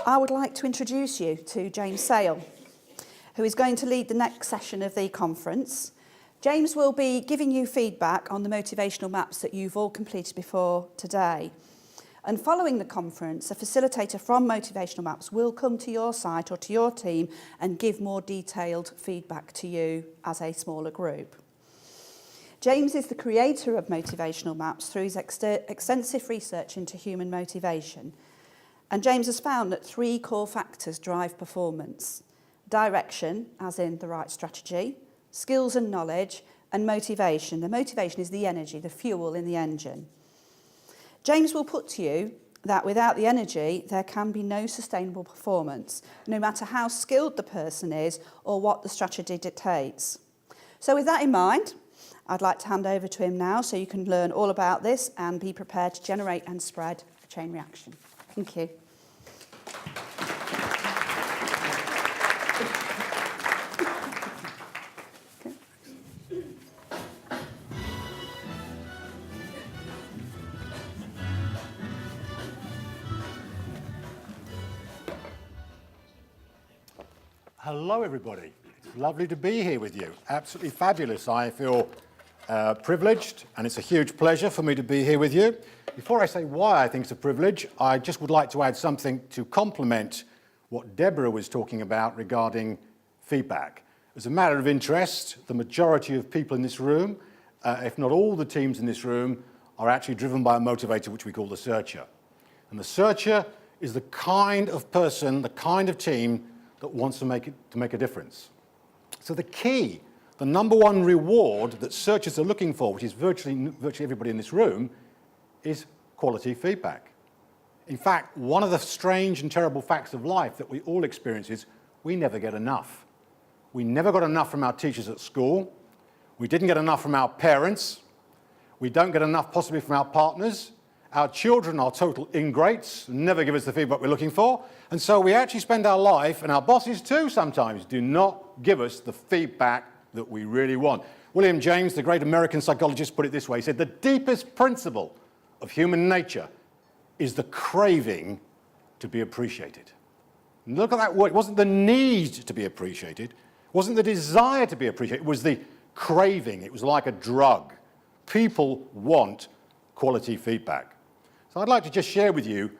I would like to introduce you to James Sale, who is going to lead the next session of the conference. James will be giving you feedback on the motivational maps that you've all completed before today. And following the conference, a facilitator from Motivational Maps will come to your site or to your team and give more detailed feedback to you as a smaller group. James is the creator of Motivational Maps through his extensive research into human motivation. And James has found that 3 core factors drive performance: direction, as in the right strategy, skills and knowledge, and motivation. The motivation is the energy, the fuel in the engine. James will put to you that without the energy, there can be no sustainable performance, no matter how skilled the person is or what the strategy dictates. So with that in mind, I'd like to hand over to him now so you can learn all about this and be prepared to generate and spread a chain reaction. Thank you. Hello, everybody. It's lovely to be here with you. Absolutely fabulous. I feel privileged, and it's a huge pleasure for me to be here with you. Before I say why I think it's a privilege, I just would like to add something to complement what Deborah was talking about regarding feedback. As a matter of interest, the majority of people in this room, if not all the teams in this room, are actually driven by a motivator which we call the searcher. And the searcher is the kind of person, the kind of team that wants to make a difference. So the key, the number one reward that searchers are looking for, which is virtually everybody in this room, is quality feedback. In fact, one of the strange and terrible facts of life that we all experience is we never get enough. We never got enough from our teachers at school. We didn't get enough from our parents. We don't get enough possibly from our partners. Our children are total ingrates, never give us the feedback we're looking for. And so we actually spend our life, and our bosses too sometimes, do not give us the feedback that we really want. William James, the great American psychologist, put it this way. He said, the deepest principle of human nature is the craving to be appreciated. And look at that word. It wasn't the need to be appreciated. It wasn't the desire to be appreciated. It was the craving. It was like a drug. People want quality feedback. So I'd like to just share with you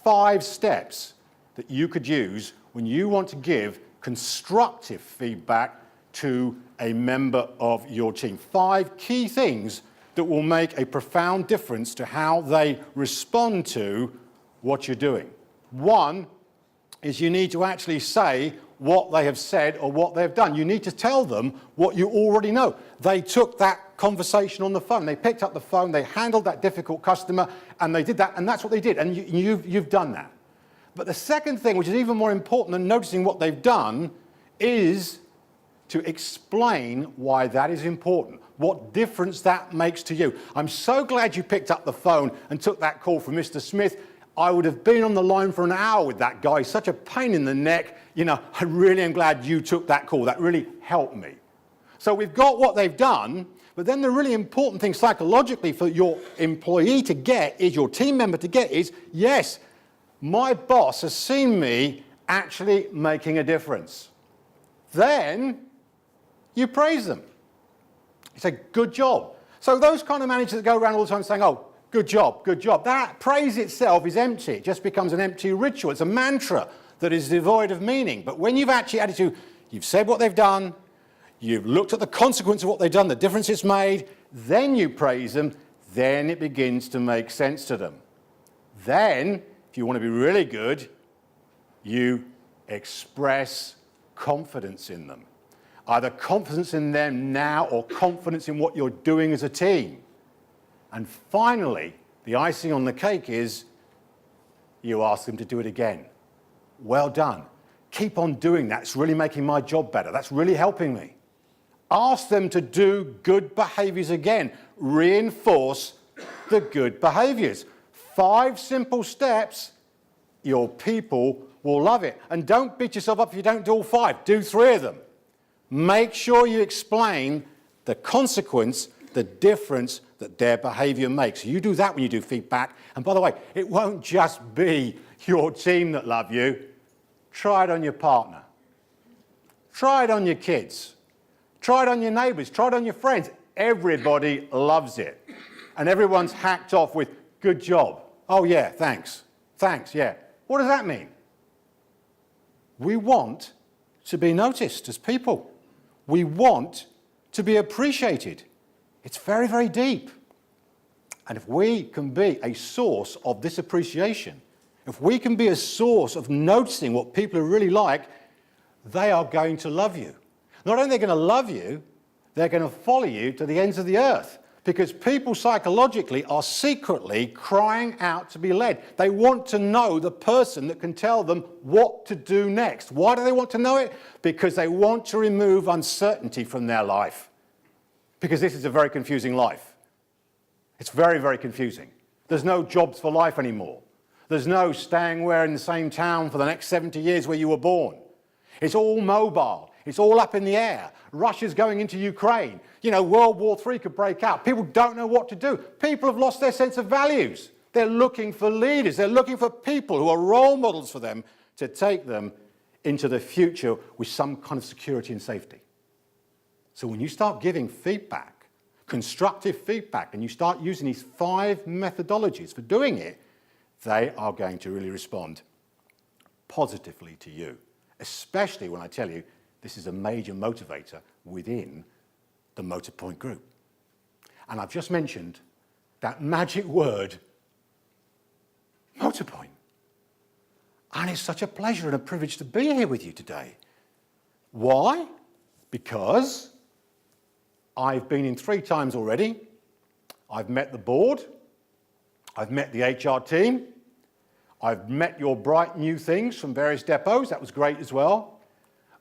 5 steps that you could use when you want to give constructive feedback to a member of your team. 5 key things that will make a profound difference to how they respond to what you're doing. 1 is you need to actually say what they have said or what they've done. You need to tell them what you already know. They took that conversation on the phone. They picked up the phone, they handled that difficult customer, and they did that, and that's what they did, and you've done that. But the second thing, which is even more important than noticing what they've done, is to explain why that is important, what difference that makes to you. I'm so glad you picked up the phone and took that call from Mr. Smith. I would have been on the line for an hour with that guy. Such a pain in the neck. You know, I really am glad you took that call. That really helped me. So we've got what they've done, but then the really important thing psychologically for your employee to get is, your team member to get is, yes, my boss has seen me actually making a difference. Then you praise them. You say, good job. So those kind of managers that go around all the time saying, oh, good job, good job. That praise itself is empty. It just becomes an empty ritual. It's a mantra that is devoid of meaning. But when you've actually added to, you've said what they've done, you've looked at the consequence of what they've done, the difference it's made, then you praise them, then it begins to make sense to them. Then, if you want to be really good, you express confidence in them. Either confidence in them now or confidence in what you're doing as a team. And finally, the icing on the cake is you ask them to do it again. Well done. Keep on doing that. It's really making my job better. That's really helping me. Ask them to do good behaviors again. Reinforce the good behaviors. 5 simple steps, your people will love it. And don't beat yourself up if you don't do all 5. Do 3 of them. Make sure you explain the consequence, the difference that their behavior makes. You do that when you do feedback. And by the way, it won't just be your team that love you. Try it on your partner. Try it on your kids. Try it on your neighbours. Try it on your friends. Everybody loves it. And everyone's hacked off with, good job. Oh yeah, thanks. Thanks, yeah. What does that mean? We want to be noticed as people. We want to be appreciated. It's very, very deep. And if we can be a source of this appreciation, if we can be a source of noticing what people are really like, they are going to love you. Not only are they going to love you, they're going to follow you to the ends of the earth. Because people psychologically are secretly crying out to be led. They want to know the person that can tell them what to do next. Why do they want to know it? Because they want to remove uncertainty from their life. Because this is a very confusing life. It's very, very confusing. There's no jobs for life anymore. There's no staying where in the same town for the next 70 years where you were born. It's all mobile. It's all up in the air. Russia's going into Ukraine. You know, World War III could break out. People don't know what to do. People have lost their sense of values. They're looking for leaders. They're looking for people who are role models for them to take them into the future with some kind of security and safety. So when you start giving feedback, constructive feedback, and you start using these 5 methodologies for doing it, they are going to really respond positively to you, especially when I tell you this is a major motivator within the Motorpoint group. And I've just mentioned that magic word, Motorpoint. And it's such a pleasure and a privilege to be here with you today. Why? Because I've been in 3 times already. I've met the board. I've met the HR team. I've met your bright new things from various depots. That was great as well.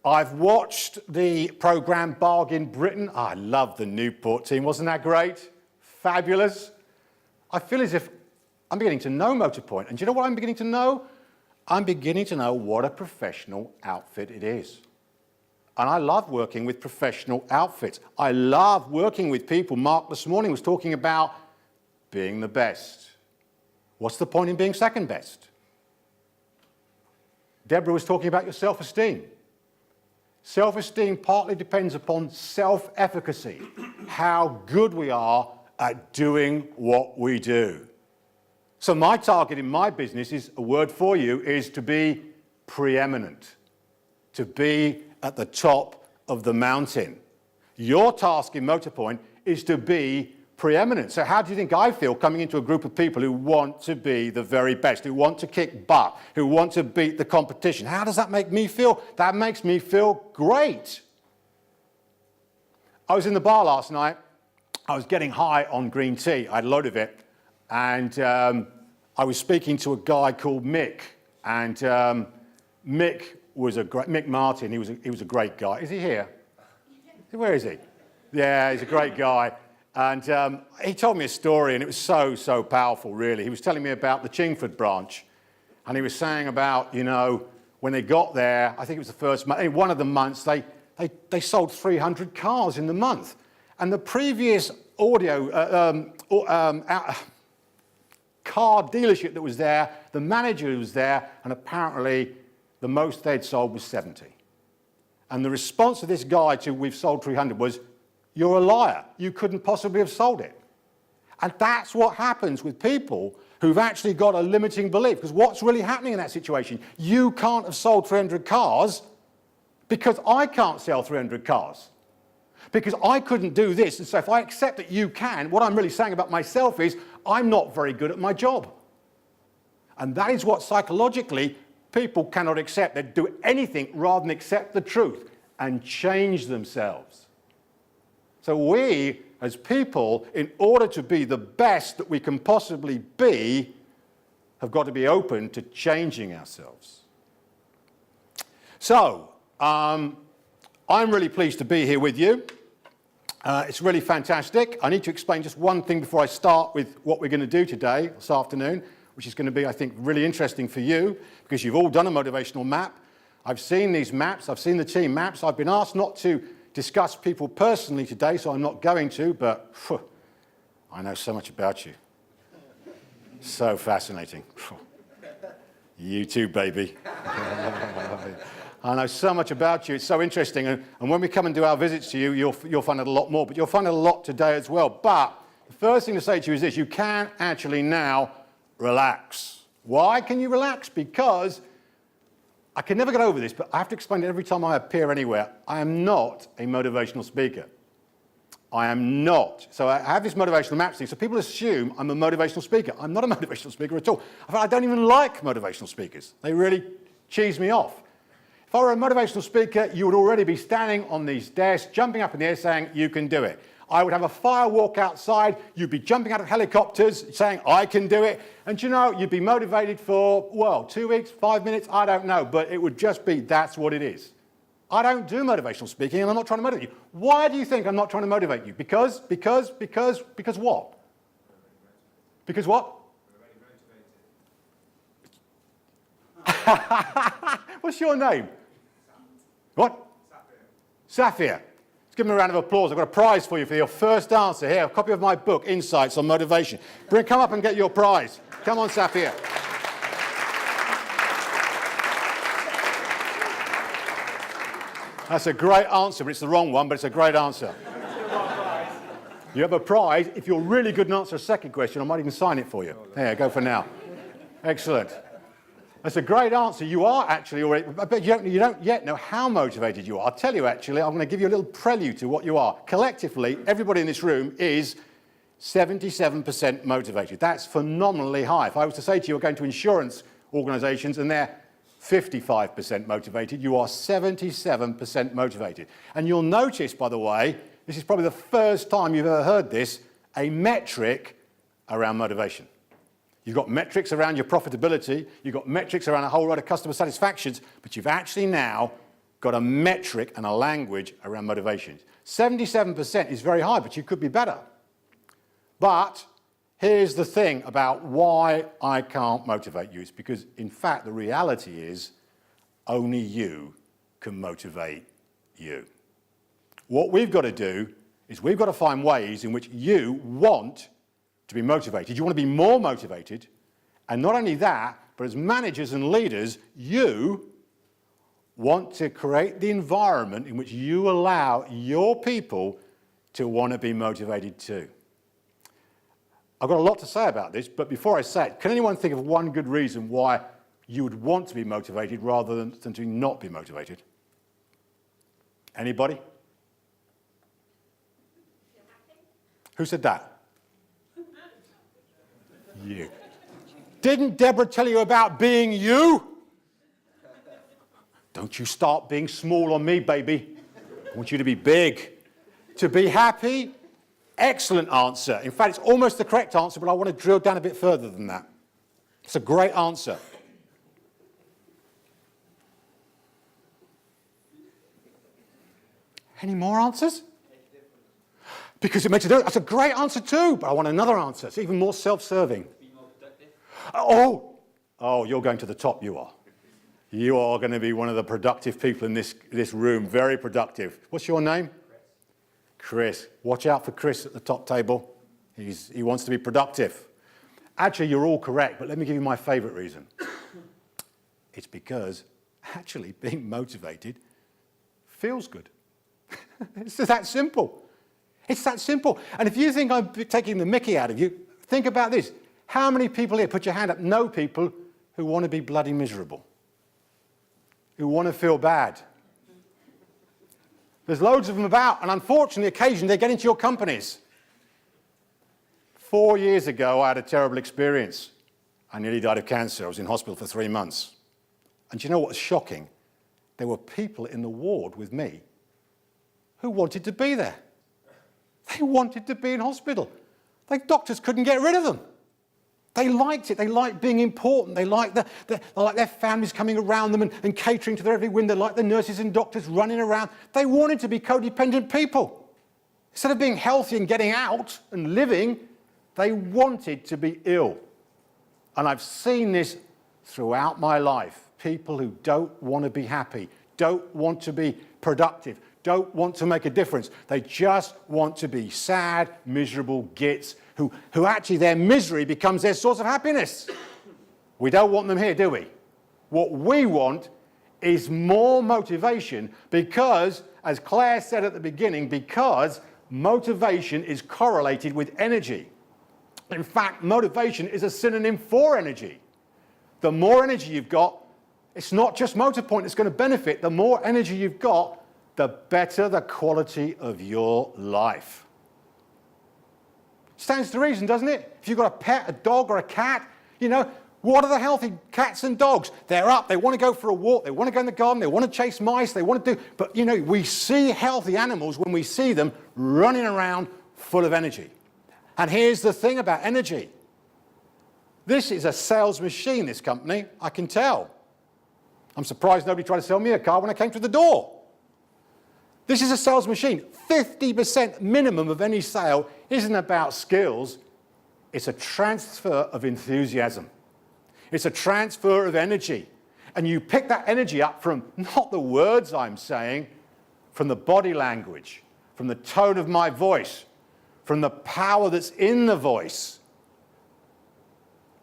I've watched the programme Bargain Britain. I love the Newport team. Wasn't that great? Fabulous. I feel as if I'm beginning to know Motorpoint. And do you know what I'm beginning to know? I'm beginning to know what a professional outfit it is. And I love working with professional outfits. I love working with people. Mark this morning was talking about being the best. What's the point in being second best? Deborah was talking about your self-esteem. Self-esteem partly depends upon self-efficacy, how good we are at doing what we do. So my target in my business is, a word for you, is to be preeminent, to be at the top of the mountain. Your task in Motorpoint is to be preeminent. So how do you think I feel coming into a group of people who want to be the very best, who want to kick butt, who want to beat the competition? How does that make me feel? That makes me feel great. I was in the bar last night. I was getting high on green tea. I had a load of it. And I was speaking to a guy called Mick. And Mick was Mick Martin. He was a great guy. Is he here? Where is he? Yeah, he's a great guy. And he told me a story, and it was so powerful, really. He was telling me about the Chingford branch, and he was saying about, you know, when they got there, I think it was the first month, in one of the months, they sold 300 cars in the month. And the previous car dealership that was there, the manager was there, and apparently the most they'd sold was 70. And the response of this guy to, we've sold 300, was, you're a liar. You couldn't possibly have sold it. And that's what happens with people who've actually got a limiting belief. Because what's really happening in that situation? You can't have sold 300 cars because I can't sell 300 cars. Because I couldn't do this. And so if I accept that you can, what I'm really saying about myself is I'm not very good at my job. And that is what psychologically people cannot accept. They do anything rather than accept the truth and change themselves. So we, as people, in order to be the best that we can possibly be, have got to be open to changing ourselves. So, I'm really pleased to be here with you. It's really fantastic. I need to explain just one thing before I start with what we're going to do today, this afternoon, which is going to be, I think, really interesting for you, because you've all done a motivational map. I've seen these maps. I've seen the team maps. I've been asked not to discuss people personally today, so I'm not going to, but I know so much about you. So fascinating. You too, baby. I know so much about you. It's so interesting. And when we come and do our visits to you, you'll find out a lot more. But you'll find out a lot today as well. But the first thing to say to you is this. You can actually now relax. Why can you relax? Because I can never get over this, but I have to explain it every time I appear anywhere. I am not a motivational speaker. I am not. So I have this motivational maps thing, so people assume I'm a motivational speaker. I'm not a motivational speaker at all. In fact, I don't even like motivational speakers. They really cheese me off. If I were a motivational speaker, you would already be standing on these desks, jumping up in the air saying, you can do it. I would have a fire walk outside, you'd be jumping out of helicopters saying, I can do it. And you know, you'd be motivated for, well, 2 weeks, 5 minutes, I don't know, but it would just be, that's what it is. I don't do motivational speaking and I'm not trying to motivate you. Why do you think I'm not trying to motivate you? Because what? Because what? What's your name? What? Safir. Let's give him a round of applause. I've got a prize for you for your first answer. Here, a copy of my book, Insights on Motivation. Come up and get your prize. Come on, Safir. That's a great answer, but it's the wrong one, but it's a great answer. You have a prize. If you're really good and answer a second question, I might even sign it for you. There, go for now. Excellent. That's a great answer. You are actually already, but you don't yet know how motivated you are. I'll tell you actually, I'm going to give you a little prelude to what you are. Collectively, everybody in this room is 77% motivated. That's phenomenally high. If I was to say to you, you're going to insurance organisations and they're 55% motivated, you are 77% motivated. And you'll notice, by the way, this is probably the first time you've ever heard this, a metric around motivation. You've got metrics around your profitability, you've got metrics around a whole lot of customer satisfactions, but you've actually now got a metric and a language around motivation. 77% is very high, but you could be better. But here's the thing about why I can't motivate you. It's because, in fact, the reality is only you can motivate you. What we've got to do is we've got to find ways in which you want to be motivated. You want to be more motivated. And not only that, but as managers and leaders, you want to create the environment in which you allow your people to want to be motivated too. I've got a lot to say about this, but before I say it, can anyone think of one good reason why you would want to be motivated rather than to not be motivated? Anybody? Who said that? You. Didn't Deborah tell you about being you? Don't you start being small on me, baby. I want you to be big. To be happy? Excellent answer. In fact, it's almost the correct answer, but I want to drill down a bit further than that. It's a great answer. Any more answers? Because it makes a difference. That's a great answer too, but I want another answer. It's even more self-serving. Be more productive. Oh, you're going to the top, you are. You are going to be one of the productive people in this room, very productive. What's your name? Chris. Watch out for Chris at the top table. He wants to be productive. Actually, you're all correct, but let me give you my favourite reason. It's because actually being motivated feels good. It's that simple. It's that simple. And if you think I'm taking the mickey out of you, think about this. How many people here, put your hand up, know people who want to be bloody miserable? Who want to feel bad? There's loads of them about, and unfortunately, occasionally they get into your companies. 4 years ago, I had a terrible experience. I nearly died of cancer. I was in hospital for 3 months. And do you know what was shocking? There were people in the ward with me who wanted to be there. They wanted to be in hospital. Doctors couldn't get rid of them. They liked it. They liked being important. They liked their families coming around them and catering to their every whim. They liked the nurses and doctors running around. They wanted to be codependent people. Instead of being healthy and getting out and living, they wanted to be ill. And I've seen this throughout my life. People who don't want to be happy, don't want to be productive, don't want to make a difference. They just want to be sad, miserable gits who actually their misery becomes their source of happiness. We don't want them here, do we? What we want is more motivation because, as Claire said at the beginning, because motivation is correlated with energy. In fact, motivation is a synonym for energy. The more energy you've got, it's not just motor point that's going to benefit. The more energy you've got, the better the quality of your life. Stands to reason, doesn't it? If you've got a pet, a dog or a cat, you know, what are the healthy cats and dogs? They're up, they want to go for a walk, they want to go in the garden, they want to chase mice, they want to do... But, you know, we see healthy animals when we see them running around full of energy. And here's the thing about energy. This is a sales machine, this company, I can tell. I'm surprised nobody tried to sell me a car when I came through the door. This is a sales machine. 50% minimum of any sale isn't about skills. It's a transfer of enthusiasm. It's a transfer of energy. And you pick that energy up from not the words I'm saying, from the body language, from the tone of my voice, from the power that's in the voice.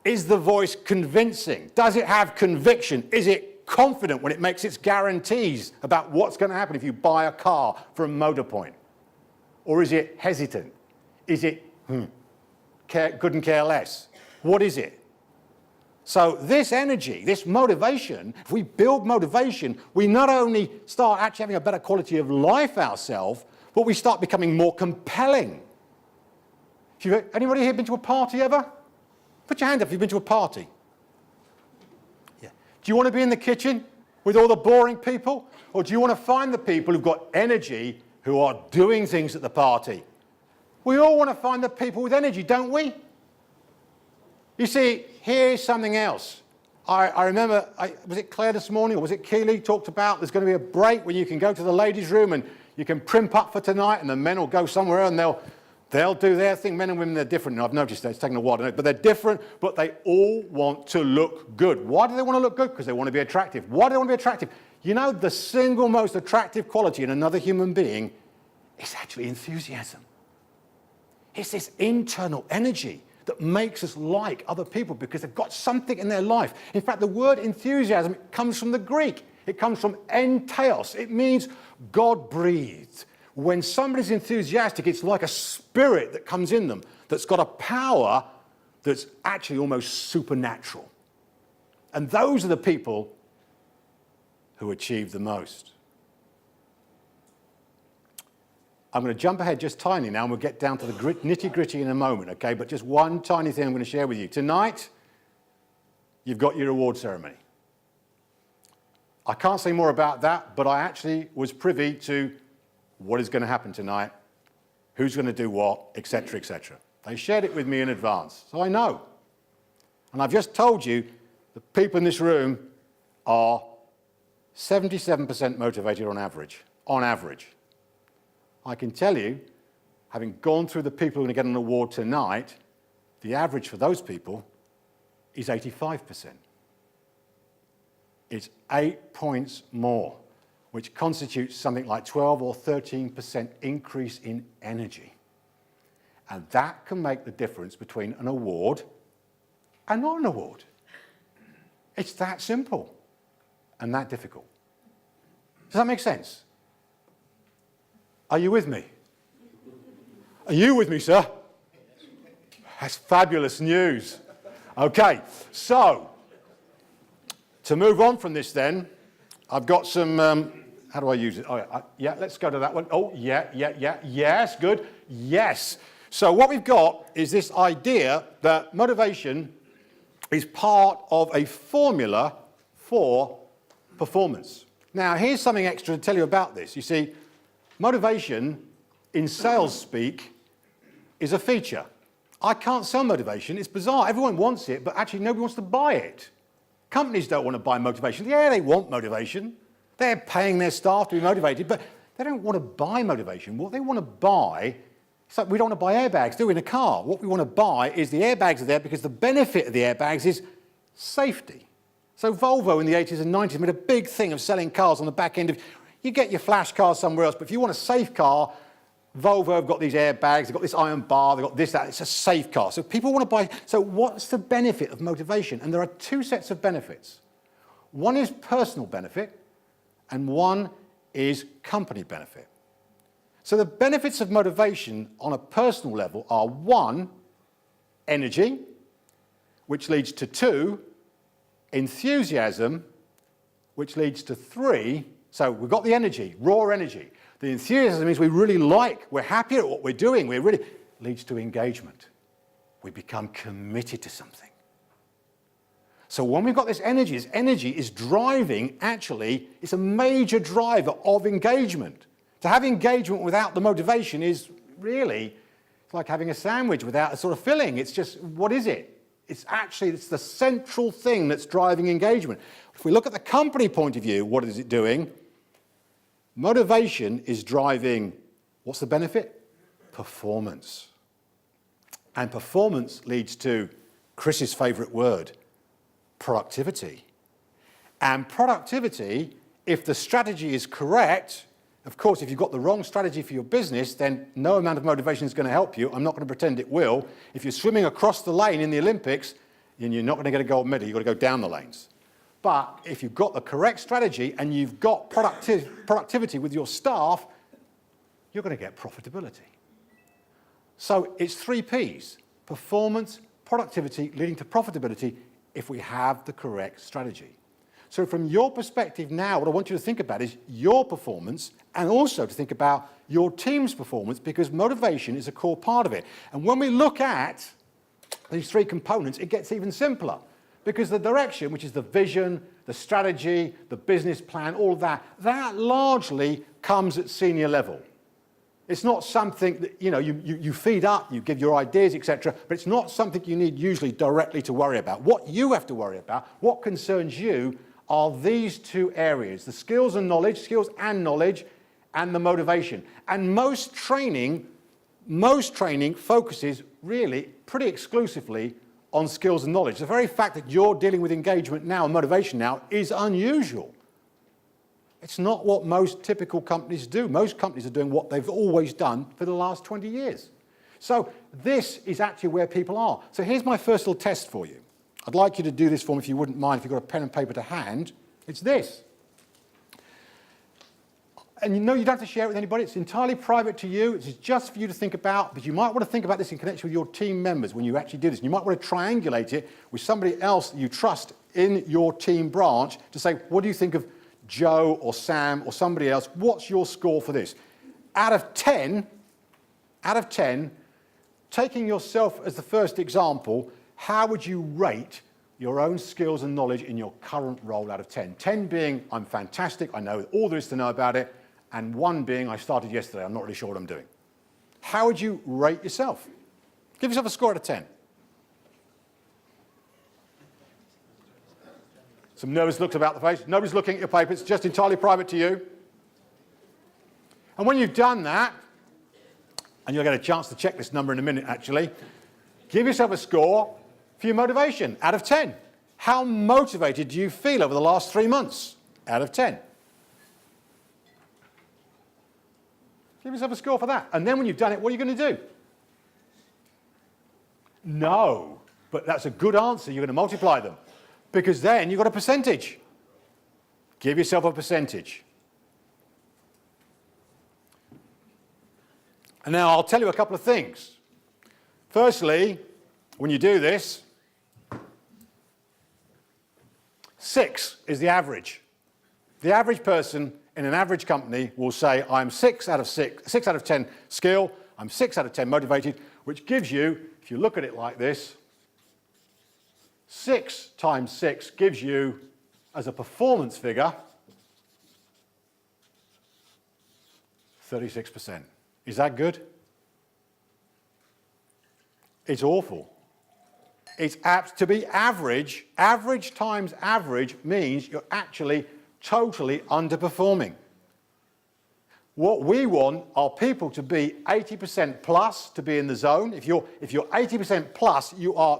Is the voice convincing? Does it have conviction? Is it confident when it makes its guarantees about what's going to happen if you buy a car from Motor Point? Or is it hesitant? Is it couldn't care less? What is it? So this energy, this motivation, if we build motivation, we not only start actually having a better quality of life ourselves, but we start becoming more compelling. Anybody here been to a party ever? Put your hand up if you've been to a party. Yeah. Do you want to be in the kitchen with all the boring people? Or do you want to find the people who've got energy, who are doing things at the party? We all want to find the people with energy, don't we? You see, here's something else. I remember, was it Claire this morning, or was it Keely, talked about there's going to be a break when you can go to the ladies' room and you can primp up for tonight, and the men will go somewhere and they'll do their thing. Men and women, they're different. And I've noticed that. It's taken a while to know, but they're different, but they all want to look good. Why do they want to look good? Because they want to be attractive. Why do they want to be attractive? You know, the single most attractive quality in another human being is actually enthusiasm. It's this internal energy that makes us like other people because they've got something in their life. In fact, the word enthusiasm comes from the Greek. It comes from entheos. It means God-breathed. When somebody's enthusiastic, it's like a spirit that comes in them that's got a power that's actually almost supernatural. And those are the people who achieve the most. I'm going to jump ahead just tiny now, and we'll get down to the nitty-gritty in a moment, okay? But just one tiny thing I'm going to share with you. Tonight, you've got your award ceremony. I can't say more about that, but I actually was privy to what is going to happen tonight, who's going to do what, etc., etc. They shared it with me in advance, so I know. And I've just told you the people in this room are 77% motivated on average. On average. I can tell you, having gone through the people who are going to get an award tonight, the average for those people is 85%. It's 8 points more, which constitutes something like 12 or 13% increase in energy. And that can make the difference between an award and not an award. It's that simple and that difficult. Does that make sense? Are you with me? Are you with me, sir? That's fabulous news. Okay, so to move on from this then, I've got some, how do I use it? Oh, yeah, let's go to that one. Oh, yeah, yes, good, yes. So what we've got is this idea that motivation is part of a formula for performance. Now, here's something extra to tell you about this. You see, motivation, in sales speak, is a feature. I can't sell motivation. It's bizarre. Everyone wants it, but actually nobody wants to buy it. Companies don't want to buy motivation. Yeah, they want motivation. They're paying their staff to be motivated, but they don't want to buy motivation. What they want to buy, it's like we don't want to buy airbags, do we, in a car? What we want to buy is the airbags are there because the benefit of the airbags is safety. So Volvo in the 80s and 90s made a big thing of selling cars on the back end of... You get your flash car somewhere else, but if you want a safe car, Volvo have got these airbags, they've got this iron bar, they've got this, that. It's a safe car. So people want to buy... So what's the benefit of motivation? And there are two sets of benefits. One is personal benefit, and one is company benefit. So the benefits of motivation on a personal level are 1, energy, which leads to 2, enthusiasm, which leads to 3, so we've got the energy, raw energy. The enthusiasm means we really we're happy at what we're doing, leads to engagement. We become committed to something. So when we've got this energy is driving, it's a major driver of engagement. To have engagement without the motivation is really, it's like having a sandwich without a sort of filling. It's just, what is it? It's the central thing that's driving engagement. If we look at the company point of view, what is it doing? Motivation is driving, what's the benefit? Performance. And performance leads to Chris's favourite word, productivity. And productivity, if the strategy is correct, of course, if you've got the wrong strategy for your business, then no amount of motivation is going to help you. I'm not going to pretend it will. If you're swimming across the lane in the Olympics, then you're not going to get a gold medal. You've got to go down the lanes. But if you've got the correct strategy and you've got productivity with your staff, you're going to get profitability. So it's 3 Ps: performance, productivity, leading to profitability if we have the correct strategy. So from your perspective now, what I want you to think about is your performance, and also to think about your team's performance, because motivation is a core part of it. And when we look at these 3 components, it gets even simpler, because the direction, which is the vision, the strategy, the business plan, all of that largely comes at senior level. It's not something that, you feed up, you give your ideas, etc., but it's not something you need usually directly to worry about. What you have to worry about, what concerns you, are these 2 areas: the skills and knowledge, and the motivation. And most training focuses really pretty exclusively on skills and knowledge. The very fact that you're dealing with engagement now and motivation now is unusual. It's not what most typical companies do. Most companies are doing what they've always done for the last 20 years. So this is actually where people are. So here's my first little test for you. I'd like you to do this for me if you wouldn't mind, if you've got a pen and paper to hand. It's this. And you don't have to share it with anybody. It's entirely private to you. It's just for you to think about, but you might want to think about this in connection with your team members when you actually do this. And you might want to triangulate it with somebody else that you trust in your team branch to say, what do you think of Joe or Sam or somebody else? What's your score for this? Out of 10, taking yourself as the first example, how would you rate your own skills and knowledge in your current role out of 10? 10 being, I'm fantastic, I know all there is to know about it, and 1 being, I started yesterday, I'm not really sure what I'm doing. How would you rate yourself? Give yourself a score out of 10. Some nervous looks about the face. Nobody's looking at your paper, it's just entirely private to you. And when you've done that, and you'll get a chance to check this number in a minute actually, give yourself a score for your motivation out of 10. How motivated do you feel over the last 3 months out of 10? Give yourself a score for that. And then when you've done it, what are you going to do? No, but that's a good answer. You're going to multiply them, because then you've got a percentage. Give yourself a percentage. And now I'll tell you a couple of things. Firstly, when you do this, 6 is the average. The average person in an average company will say, I'm 6 out of 10 skill, I'm 6 out of 10 motivated, which gives you, if you look at it like this, 6 times 6 gives you, as a performance figure, 36%. Is that good? It's awful. It's apt to be average. Average times average means you're actually totally underperforming. What we want are people to be 80% plus to be in the zone. If you're 80% plus,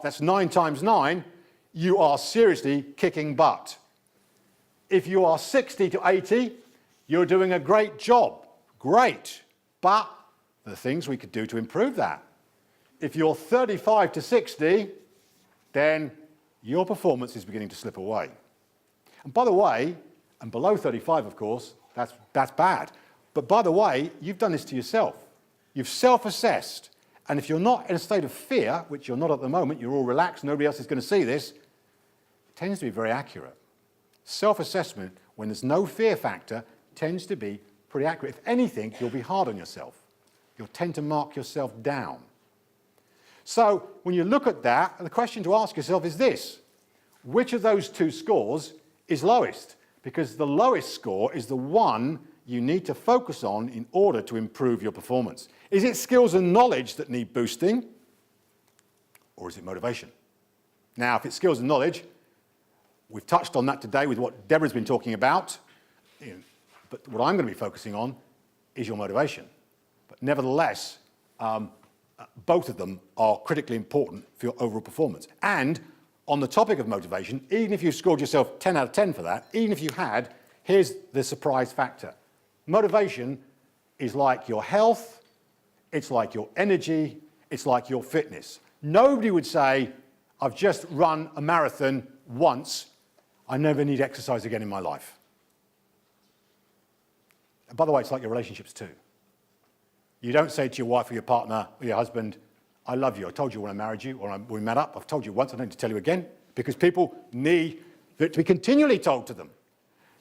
that's 9 times 9, you are seriously kicking butt. If you are 60 to 80, you're doing a great job. Great. But there are things we could do to improve that. If you're 35 to 60, then your performance is beginning to slip away. And by the way, And below 35, of course, that's bad. But by the way, you've done this to yourself. You've self-assessed. And if you're not in a state of fear, which you're not at the moment, you're all relaxed, nobody else is going to see this, it tends to be very accurate. Self-assessment, when there's no fear factor, tends to be pretty accurate. If anything, you'll be hard on yourself. You'll tend to mark yourself down. So when you look at that, the question to ask yourself is this: which of those two scores is lowest? Because the lowest score is the one you need to focus on in order to improve your performance. Is it skills and knowledge that need boosting, or is it motivation? Now, if it's skills and knowledge, we've touched on that today with what Deborah's been talking about, but what I'm going to be focusing on is your motivation. But nevertheless, both of them are critically important for your overall performance. And on the topic of motivation, even if you scored yourself 10 out of 10 for that, even if you had, here's the surprise factor. Motivation is like your health, it's like your energy, it's like your fitness. Nobody would say, I've just run a marathon once, I never need exercise again in my life. And by the way, it's like your relationships too. You don't say to your wife or your partner or your husband, I love you, I told you when I married you, or when we met up, I've told you once, I don't need to tell you again, because people need it to be continually told to them.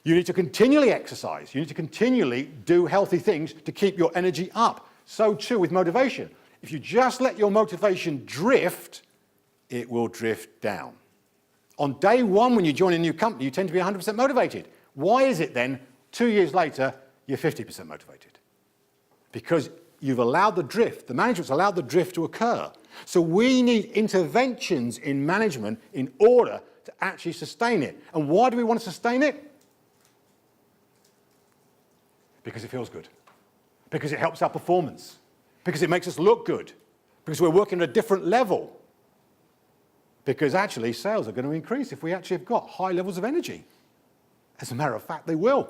You need to continually exercise. You need to continually do healthy things to keep your energy up. So too with motivation. If you just let your motivation drift, it will drift down. On day one, when you join a new company, you tend to be 100% motivated. Why is it then, 2 years later, you're 50% motivated? Because you've allowed the drift, the management's allowed the drift to occur. So we need interventions in management in order to actually sustain it. And why do we want to sustain it? Because it feels good. Because it helps our performance. Because it makes us look good. Because we're working at a different level. Because actually sales are going to increase if we actually have got high levels of energy. As a matter of fact, they will.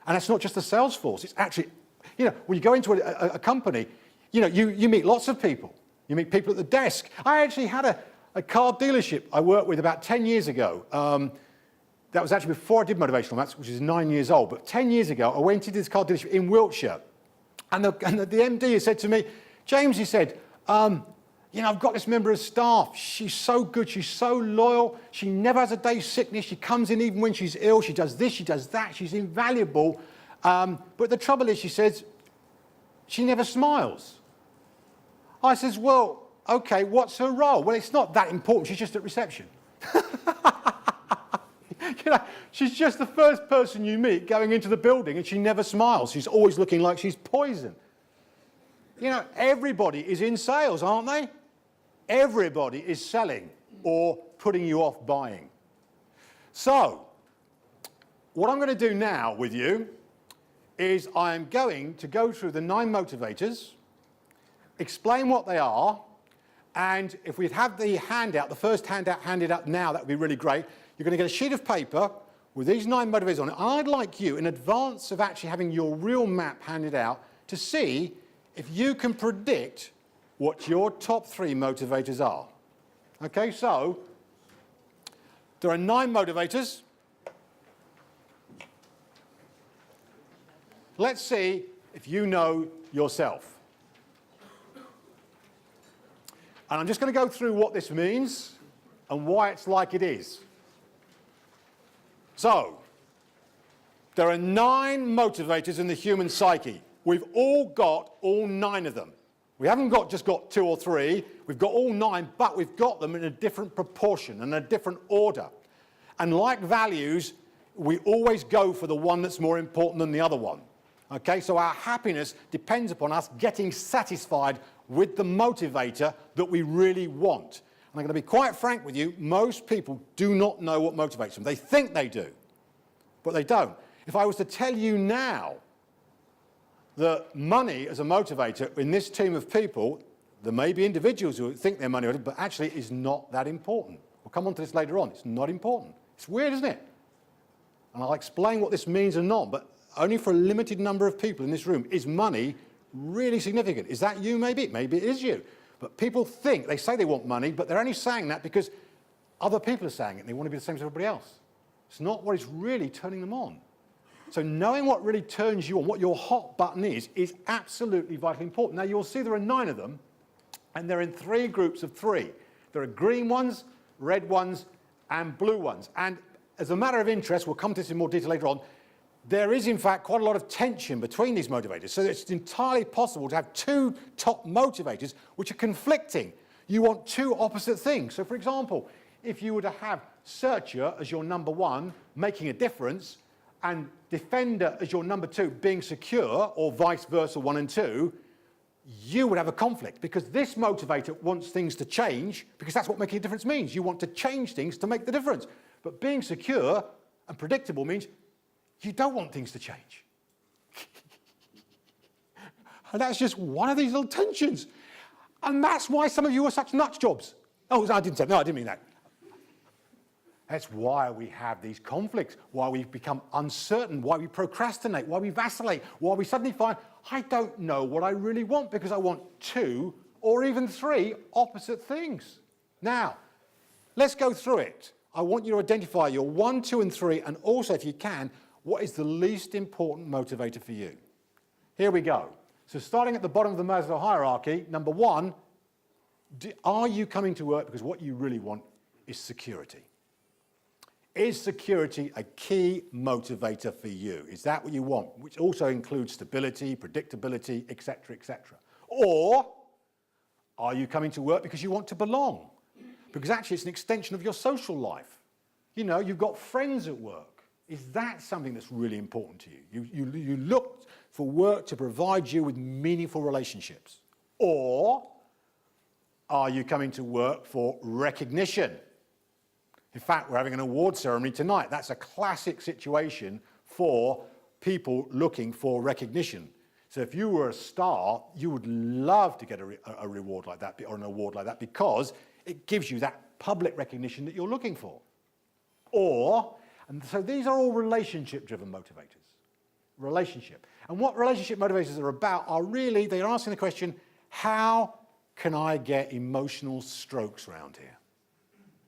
And that's not just the sales force. It's actually, when you go into a company, you meet lots of people. You meet people at the desk. I actually had a car dealership I worked with about 10 years ago. That was actually before I did Motivational Maps, which is 9 years old. But 10 years ago, I went into this car dealership in Wiltshire. And the MD said to me, James, he said, I've got this member of staff. She's so good. She's so loyal. She never has a day's sickness. She comes in even when she's ill. She does this. She does that. She's invaluable. But the trouble is, she says, she never smiles. I says, well, okay, what's her role? Well, it's not that important. She's just at reception. She's just the first person you meet going into the building, and she never smiles. She's always looking like she's poison. Everybody is in sales, aren't they? Everybody is selling or putting you off buying. So, what I'm going to do now with you is I'm going to go through the 9 motivators, explain what they are, and if we'd have the handout, the first handout handed out now, that would be really great. You're going to get a sheet of paper with these 9 motivators on it. And I'd like you, in advance of actually having your real map handed out, to see if you can predict what your top 3 motivators are. Okay, so there are 9 motivators. Let's see if you know yourself. And I'm just going to go through what this means and why it's like it is. So, there are 9 motivators in the human psyche. We've all got all 9 of them. We haven't just got 2 or 3, we've got all 9, but we've got them in a different proportion and a different order. And like values, we always go for the one that's more important than the other one. Okay, so our happiness depends upon us getting satisfied with the motivator that we really want. And I'm going to be quite frank with you, most people do not know what motivates them. They think they do, but they don't. If I was to tell you now that money as a motivator in this team of people, there may be individuals who think they're money motivated, but actually it's not that important. We'll come on to this later on. It's not important. It's weird, isn't it? And I'll explain what this means or not, but only for a limited number of people in this room is money really significant. Is that you maybe? Maybe it is you. But people think, they say they want money, but they're only saying that because other people are saying it and they want to be the same as everybody else. It's not what is really turning them on. So knowing what really turns you on, what your hot button is absolutely vitally important. Now you'll see there are 9 of them, and they're in 3 groups of 3. There are green ones, red ones, and blue ones. And as a matter of interest, we'll come to this in more detail later on, there is in fact quite a lot of tension between these motivators. So it's entirely possible to have 2 top motivators which are conflicting. You want 2 opposite things. So for example, if you were to have searcher as your number 1, making a difference, and defender as your number 2, being secure, or vice versa, 1 and 2, you would have a conflict because this motivator wants things to change because that's what making a difference means. You want to change things to make the difference. But being secure and predictable means you don't want things to change. And that's just one of these little tensions. And that's why some of you are such nut jobs. Oh, I didn't mean that. That's why we have these conflicts, why we become uncertain, why we procrastinate, why we vacillate, why we suddenly find, I don't know what I really want because I want 2 or even 3 opposite things. Now, let's go through it. I want you to identify your 1, 2, and 3, and also, if you can, what is the least important motivator for you? Here we go. So starting at the bottom of the Maslow hierarchy, number 1, are you coming to work because what you really want is security? Is security a key motivator for you? Is that what you want? Which also includes stability, predictability, etc., etc. Or are you coming to work because you want to belong? Because actually it's an extension of your social life. You know, you've got friends at work. Is that something that's really important to you? You look for work to provide you with meaningful relationships. Or are you coming to work for recognition? In fact, we're having an award ceremony tonight. That's a classic situation for people looking for recognition. So if you were a star, you would love to get a reward like that or an award like that because it gives you that public recognition that you're looking for. And so these are all relationship-driven motivators. Relationship. And what relationship motivators are about are really, they're asking the question, how can I get emotional strokes around here?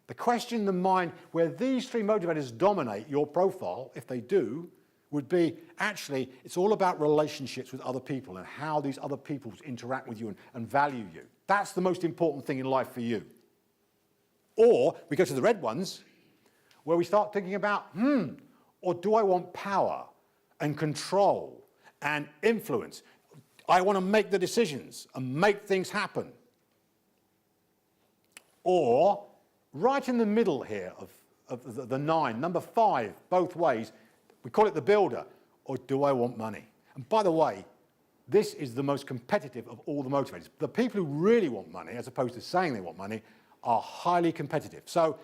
The question in the mind where these 3 motivators dominate your profile, if they do, would be, actually, it's all about relationships with other people and how these other people interact with you and value you. That's the most important thing in life for you. Or we go to the red ones, where we start thinking about, or do I want power and control and influence? I want to make the decisions and make things happen. Or right in the middle here of the 9, number 5, both ways, we call it the builder, or do I want money? And by the way, this is the most competitive of all the motivators. The people who really want money, as opposed to saying they want money, are highly competitive. So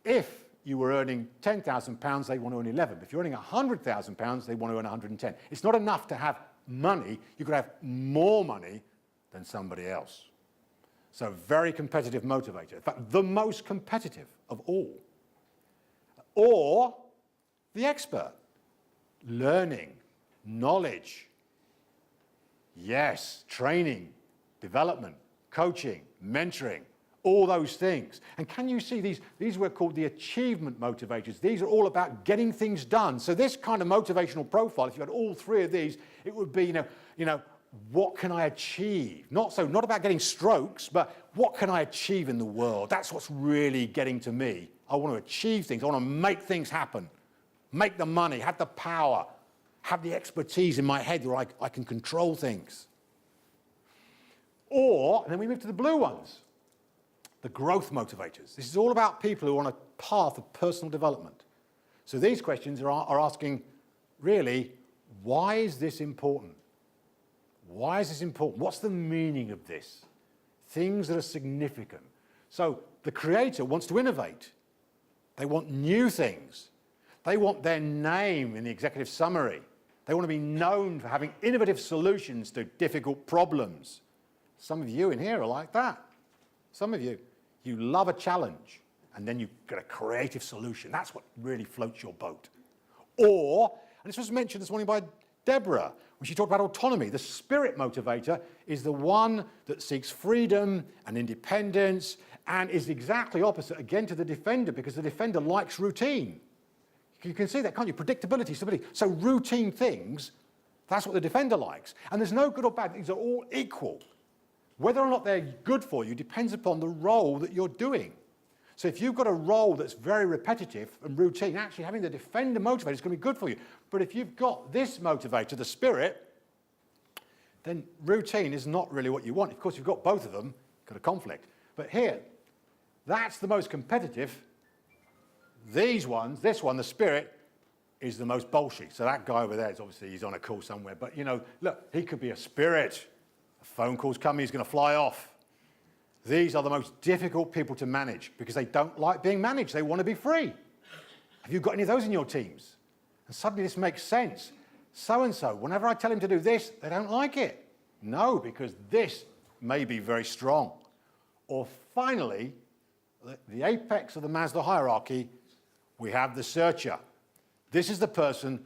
if you were earning £10,000, they want to earn 11. If you're earning £100,000, they want to earn 110. It's not enough to have money. You could have more money than somebody else. So very competitive motivator. In fact, the most competitive of all. Or the expert. Learning, knowledge. Yes, training, development, coaching, mentoring, all those things. And can you see these were called the achievement motivators. These are all about getting things done. So this kind of motivational profile, if you had all 3 of these, it would be, you know, what can I achieve? Not about getting strokes, but what can I achieve in the world? That's what's really getting to me. I want to achieve things. I want to make things happen. Make the money, have the power, have the expertise in my head where I can control things. And then we move to the blue ones, the growth motivators. This is all about people who are on a path of personal development. So these questions are asking, really, why is this important? Why is this important? What's the meaning of this? Things that are significant. So the creator wants to innovate. They want new things. They want their name in the executive summary. They want to be known for having innovative solutions to difficult problems. Some of you in here are like that. Some of you love a challenge and then you get a creative solution. That's what really floats your boat. And this was mentioned this morning by Deborah, when she talked about autonomy, the spirit motivator is the one that seeks freedom and independence and is exactly opposite, again, to the defender, because the defender likes routine. You can see that, can't you? Predictability, stability. So routine things, that's what the defender likes. And there's no good or bad. These are all equal. Whether or not they're good for you depends upon the role that you're doing. So if you've got a role that's very repetitive and routine, actually having the defender motivator is going to be good for you. But if you've got this motivator, the spirit, then routine is not really what you want. Of course, you've got both of them, got a conflict. But here, that's the most competitive. These ones, this one, the spirit, is the most bolshy. So that guy over there is obviously, he's on a call somewhere. But, you know, look, he could be a spirit. A phone call's coming, he's going to fly off. These are the most difficult people to manage because they don't like being managed. They want to be free. Have you got any of those in your teams? And suddenly this makes sense. So-and-so, whenever I tell him to do this, they don't like it. No, because this may be very strong. Or finally, the apex of the Maslow hierarchy, we have the searcher. This is the person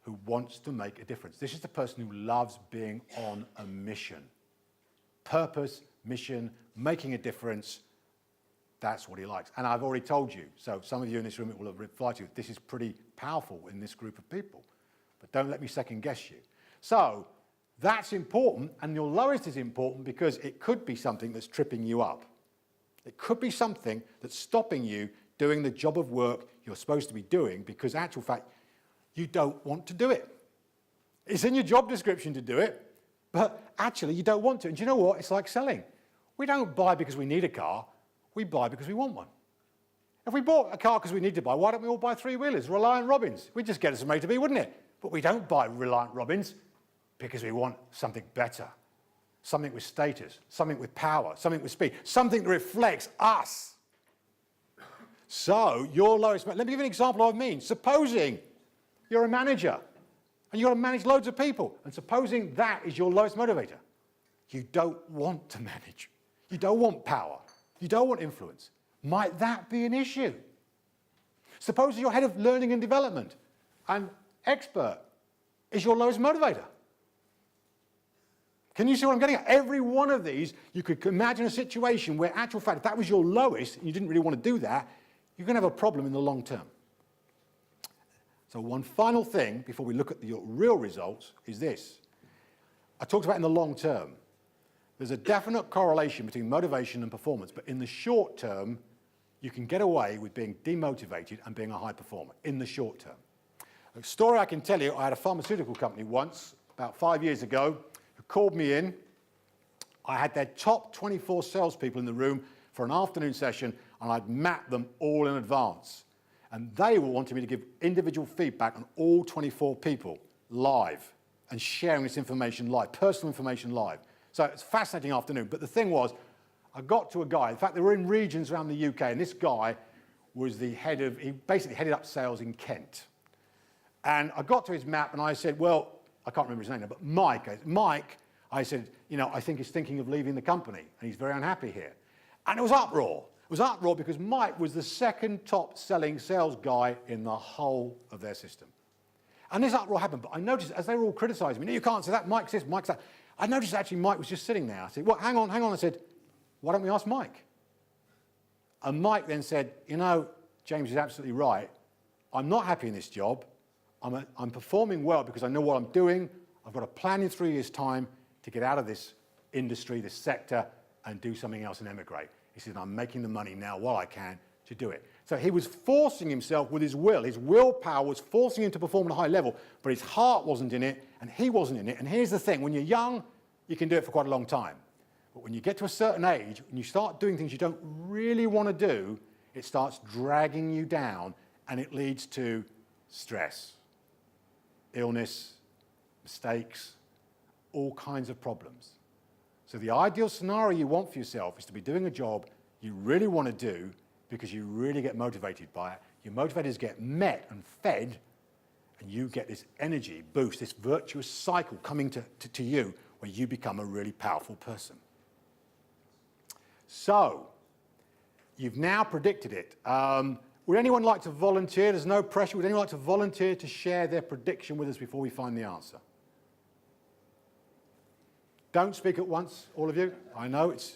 who wants to make a difference. This is the person who loves being on a mission. Purpose, mission, making a difference, that's what he likes. And I've already told you, so some of you in this room will have replied to you, this is pretty powerful in this group of people. But don't let me second guess you. So that's important, and your lowest is important because it could be something that's tripping you up. It could be something that's stopping you doing the job of work you're supposed to be doing because, actual fact, you don't want to do it. It's in your job description to do it, but actually you don't want to. And do you know what? It's like selling. We don't buy because we need a car. We buy because we want one. If we bought a car because we need to buy, why don't we all buy three-wheelers, Reliant Robins? We'd just get us from A to B, wouldn't it? But we don't buy Reliant Robins because we want something better, something with status, something with power, something with speed, something that reflects us. So your lowest, let me give you an example of what I mean. Supposing you're a manager and you've got to manage loads of people, and supposing that is your lowest motivator. You don't want to manage. You don't want power. You don't want influence. Might that be an issue? Suppose you're head of learning and development and expert is your lowest motivator. Can you see what I'm getting at? Every one of these, you could imagine a situation where, actual fact, if that was your lowest and you didn't really want to do that, you're going to have a problem in the long term. So one final thing before we look at your real results is this. I talked about in the long term. There's a definite correlation between motivation and performance, but in the short term, you can get away with being demotivated and being a high performer in the short term. A story I can tell you, I had a pharmaceutical company once, about 5 years ago, who called me in. I had their top 24 salespeople in the room for an afternoon session, and I'd mapped them all in advance. And they wanted me to give individual feedback on all 24 people live and sharing this information live, personal information live. So it's a fascinating afternoon. But the thing was, I got to a guy, in fact, they were in regions around the UK, and this guy was the head of, he basically headed up sales in Kent. And I got to his map and I said, well, I can't remember his name now, but Mike, I said, you know, I think he's thinking of leaving the company and he's very unhappy here. And it was uproar. It was uproar because Mike was the second top selling sales guy in the whole of their system. And this uproar happened, but I noticed as they were all criticizing me, no, you can't say that, Mike's this, Mike's that. I noticed actually Mike was just sitting there. I said, well, hang on. I said, why don't we ask Mike? And Mike then said, you know, James is absolutely right. I'm not happy in this job. I'm performing well because I know what I'm doing. I've got a plan in 3 years' time to get out of this industry, this sector, and do something else and emigrate. He said, I'm making the money now while I can to do it. So he was forcing himself with his will. His willpower was forcing him to perform at a high level, but his heart wasn't in it, and he wasn't in it. And here's the thing, when you're young, you can do it for quite a long time. But when you get to a certain age, and you start doing things you don't really want to do, it starts dragging you down, and it leads to stress, illness, mistakes, all kinds of problems. So the ideal scenario you want for yourself is to be doing a job you really want to do because you really get motivated by it. Your motivators get met and fed, and you get this energy boost, this virtuous cycle coming to you where you become a really powerful person. So, you've now predicted it. Would anyone like to volunteer? There's no pressure. Would anyone like to volunteer to share their prediction with us before we find the answer? Don't speak at once, all of you. I know it's...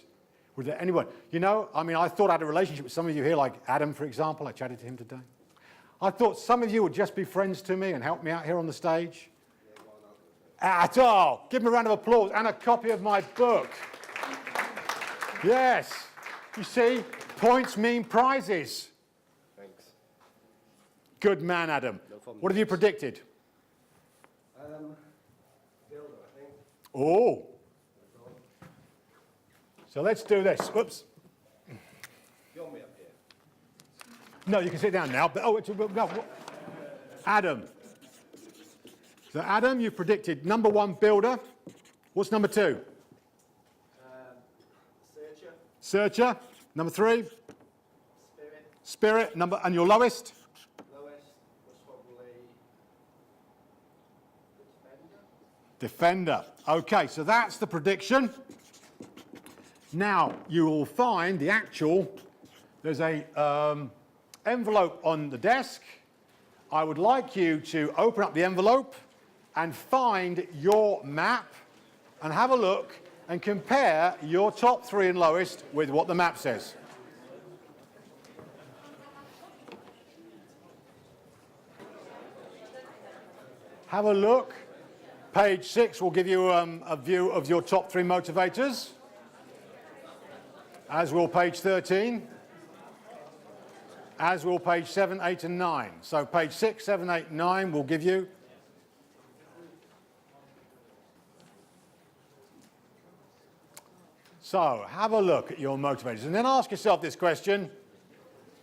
Would there anyone? You know, I mean, I thought I had a relationship with some of you here, like Adam, for example. I chatted to him today. I thought some of you would just be friends to me and help me out here on the stage. At all. Give them a round of applause and a copy of my book. Yes. You see, points mean prizes. Thanks. Good man, Adam. No problem. What have you predicted? Builder, I think. Oh. So let's do this. Whoops. You want me up here? No, you can sit down now. But no. Adam. So Adam, you predicted number 1 builder. What's number 2? Searcher. Searcher. Number 3? Spirit. Spirit. And your lowest? Lowest was probably Defender. Okay, so that's the prediction. Now, you will find the actual, there's a envelope on the desk. I would like you to open up the envelope and find your map and have a look and compare your top 3 and lowest with what the map says. Have a look. Page 6 will give you a view of your top 3 motivators, as will page 13, as will page 7, 8 and 9. So page 6, 7, 8, 9 will give you So have a look at your motivators and then ask yourself this question: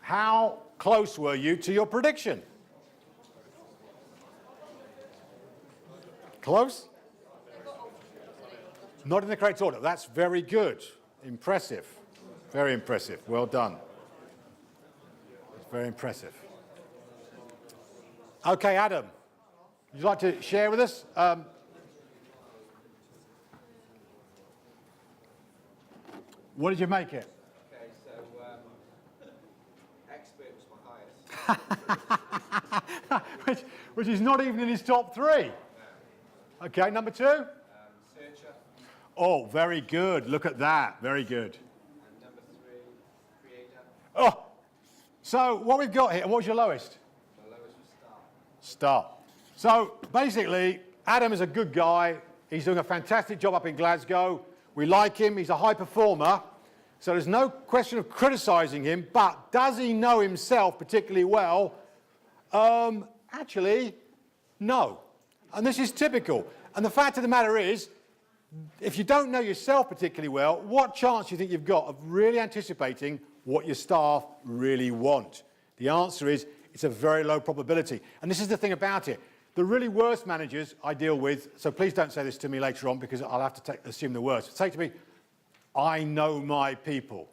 how close were you to your prediction? Close? Not in the correct order. That's very good. Impressive. Very impressive. Well done. It's very impressive. Okay, Adam, would you like to share with us? What did you make it? Okay, so expert was my highest. which is not even in his top 3. Okay, number 2? Searcher. Oh, very good. Look at that. Very good. And number 3, creator. Oh, so what we've got here, and what was your lowest? My lowest was Star. star. So basically, Adam is a good guy. He's doing a fantastic job up in Glasgow. We like him. He's a high performer. So there's no question of criticising him. But does he know himself particularly well? Actually, no. And this is typical. And the fact of the matter is, if you don't know yourself particularly well, what chance do you think you've got of really anticipating what your staff really want? The answer is, it's a very low probability. And this is the thing about it. The really worst managers I deal with, so please don't say this to me later on because I'll have to assume the worst. Say to me, I know my people.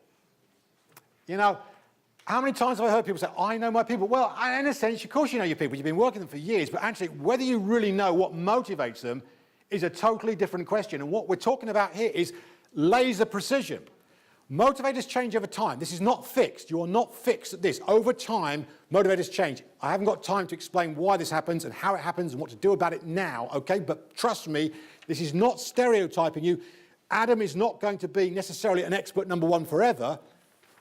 You know, how many times have I heard people say, I know my people? Well, in a sense, of course you know your people. You've been working with them for years, but actually whether you really know what motivates them is a totally different question. And what we're talking about here is laser precision. Motivators change over time. This is not fixed. You are not fixed at this. Over time, motivators change. I haven't got time to explain why this happens and how it happens and what to do about it now, okay? But trust me, this is not stereotyping you. Adam is not going to be necessarily an expert number 1 forever,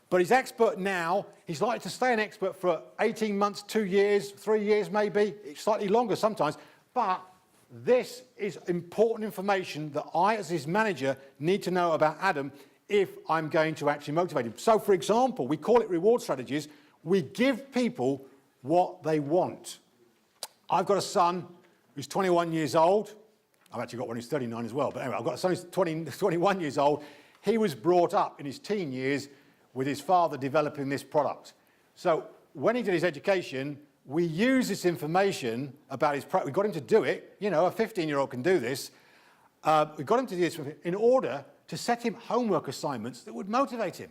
but he's expert now. He's likely to stay an expert for 18 months, 2 years, 3 years maybe, slightly longer sometimes. But this is important information that I, as his manager, need to know about Adam if I'm going to actually motivate him. So, for example, we call it reward strategies. We give people what they want. I've got a son who's 21 years old. I've actually got one who's 39 as well. But anyway, I've got a son who's 21 years old. He was brought up in his teen years with his father developing this product. So when he did his education, we used this information about his product. We got him to do it. You know, a 15-year-old can do this. We got him to do this in order to set him homework assignments that would motivate him.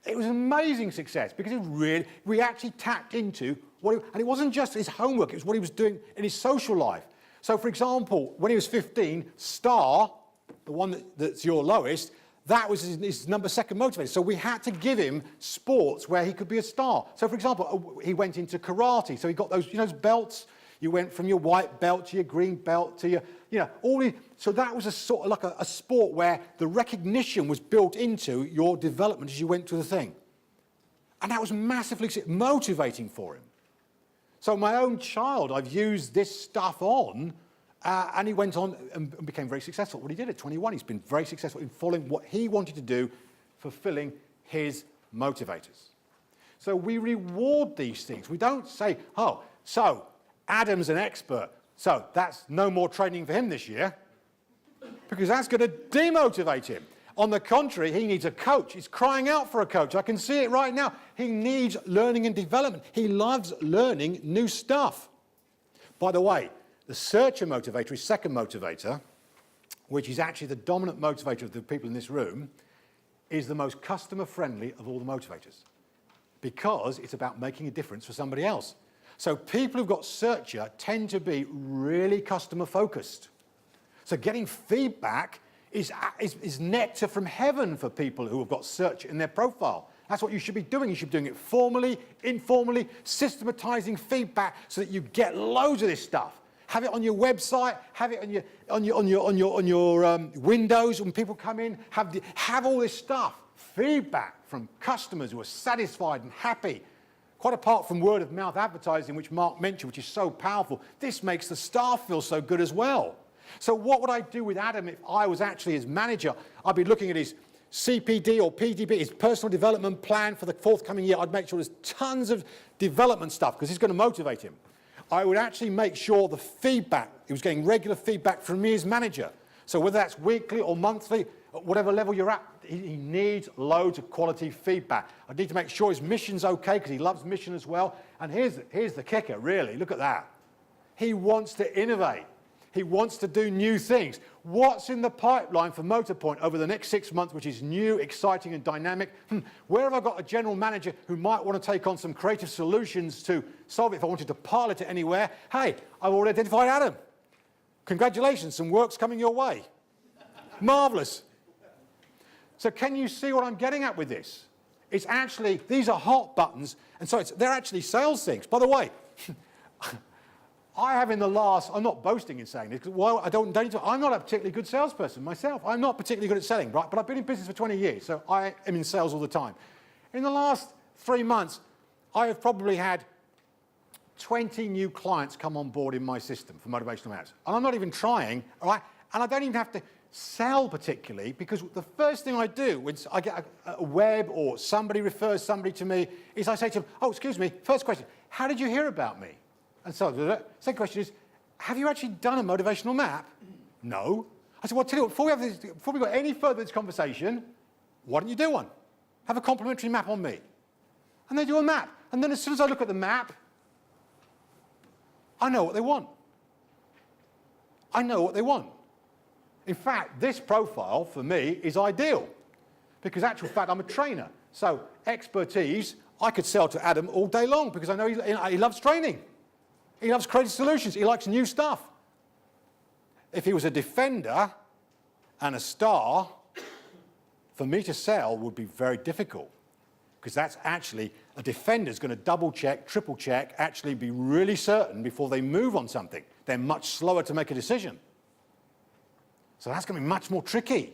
It was an amazing success because we actually tapped into and it wasn't just his homework, it was what he was doing in his social life. So, for example, when he was 15, Star, the one that's your lowest, that was his number 2 motivator. So we had to give him sports where he could be a star. So, for example, he went into karate. So he got those, those belts. You went from your white belt to your green belt to your, so that was a sort of like a sport where the recognition was built into your development as you went through the thing. And that was massively motivating for him. So my own child, I've used this stuff on, and he went on and became very successful. What he did at 21, he's been very successful in following what he wanted to do, fulfilling his motivators. So we reward these things. We don't say, oh, so Adam's an expert, so that's no more training for him this year, because that's going to demotivate him. On the contrary, he needs a coach. He's crying out for a coach. I can see it right now. He needs learning and development. He loves learning new stuff. By the way, the searcher motivator, his second motivator, which is actually the dominant motivator of the people in this room, is the most customer-friendly of all the motivators, because it's about making a difference for somebody else. So people who've got searcher tend to be really customer-focused. So getting feedback is nectar from heaven for people who have got search in their profile. That's what you should be doing. You should be doing it formally, informally, systematizing feedback so that you get loads of this stuff. Have it on your website, have it on your windows when people come in, have all this stuff. Feedback from customers who are satisfied and happy. Quite apart from word of mouth advertising, which Mark mentioned, which is so powerful, this makes the staff feel so good as well. So what would I do with Adam if I was actually his manager? I'd be looking at his CPD or PDP, his personal development plan for the forthcoming year. I'd make sure there's tons of development stuff because it's going to motivate him. I would actually make sure the feedback, he was getting regular feedback from me as manager. So whether that's weekly or monthly, at whatever level you're at, he needs loads of quality feedback. I need to make sure his mission's okay because he loves mission as well. And here's the kicker, really. Look at that. He wants to innovate. He wants to do new things. What's in the pipeline for Motorpoint over the next 6 months, which is new, exciting, and dynamic? Where have I got a general manager who might want to take on some creative solutions to solve it if I wanted to pilot it anywhere? Hey, I've already identified Adam. Congratulations, some work's coming your way. Marvellous. So can you see what I'm getting at with this? It's actually, these are hot buttons, and so they're actually sales things. By the way, I have in the last, I'm not boasting in saying this, because well, I'm not a particularly good salesperson myself. I'm not particularly good at selling, right? But I've been in business for 20 years, so I am in sales all the time. In the last 3 months, I have probably had 20 new clients come on board in my system for Motivational Maps. And I'm not even trying, all right? And I don't even have to sell particularly, because the first thing I do when I get a web or somebody refers somebody to me is I say to them, oh, excuse me, first question, how did you hear about me? And so the second question is, have you actually done a motivational map? No. I said, well, tell you what, before we go any further in this conversation, why don't you do one? Have a complimentary map on me. And they do a map. And then as soon as I look at the map, I know what they want. I know what they want. In fact, this profile for me is ideal because actual fact, I'm a trainer. So expertise, I could sell to Adam all day long because I know he loves training. He loves creative solutions. He likes new stuff. If he was a defender and a star, for me to sell would be very difficult because that's actually, a defender's going to double check, triple check, actually be really certain before they move on something. They're much slower to make a decision. So that's going to be much more tricky.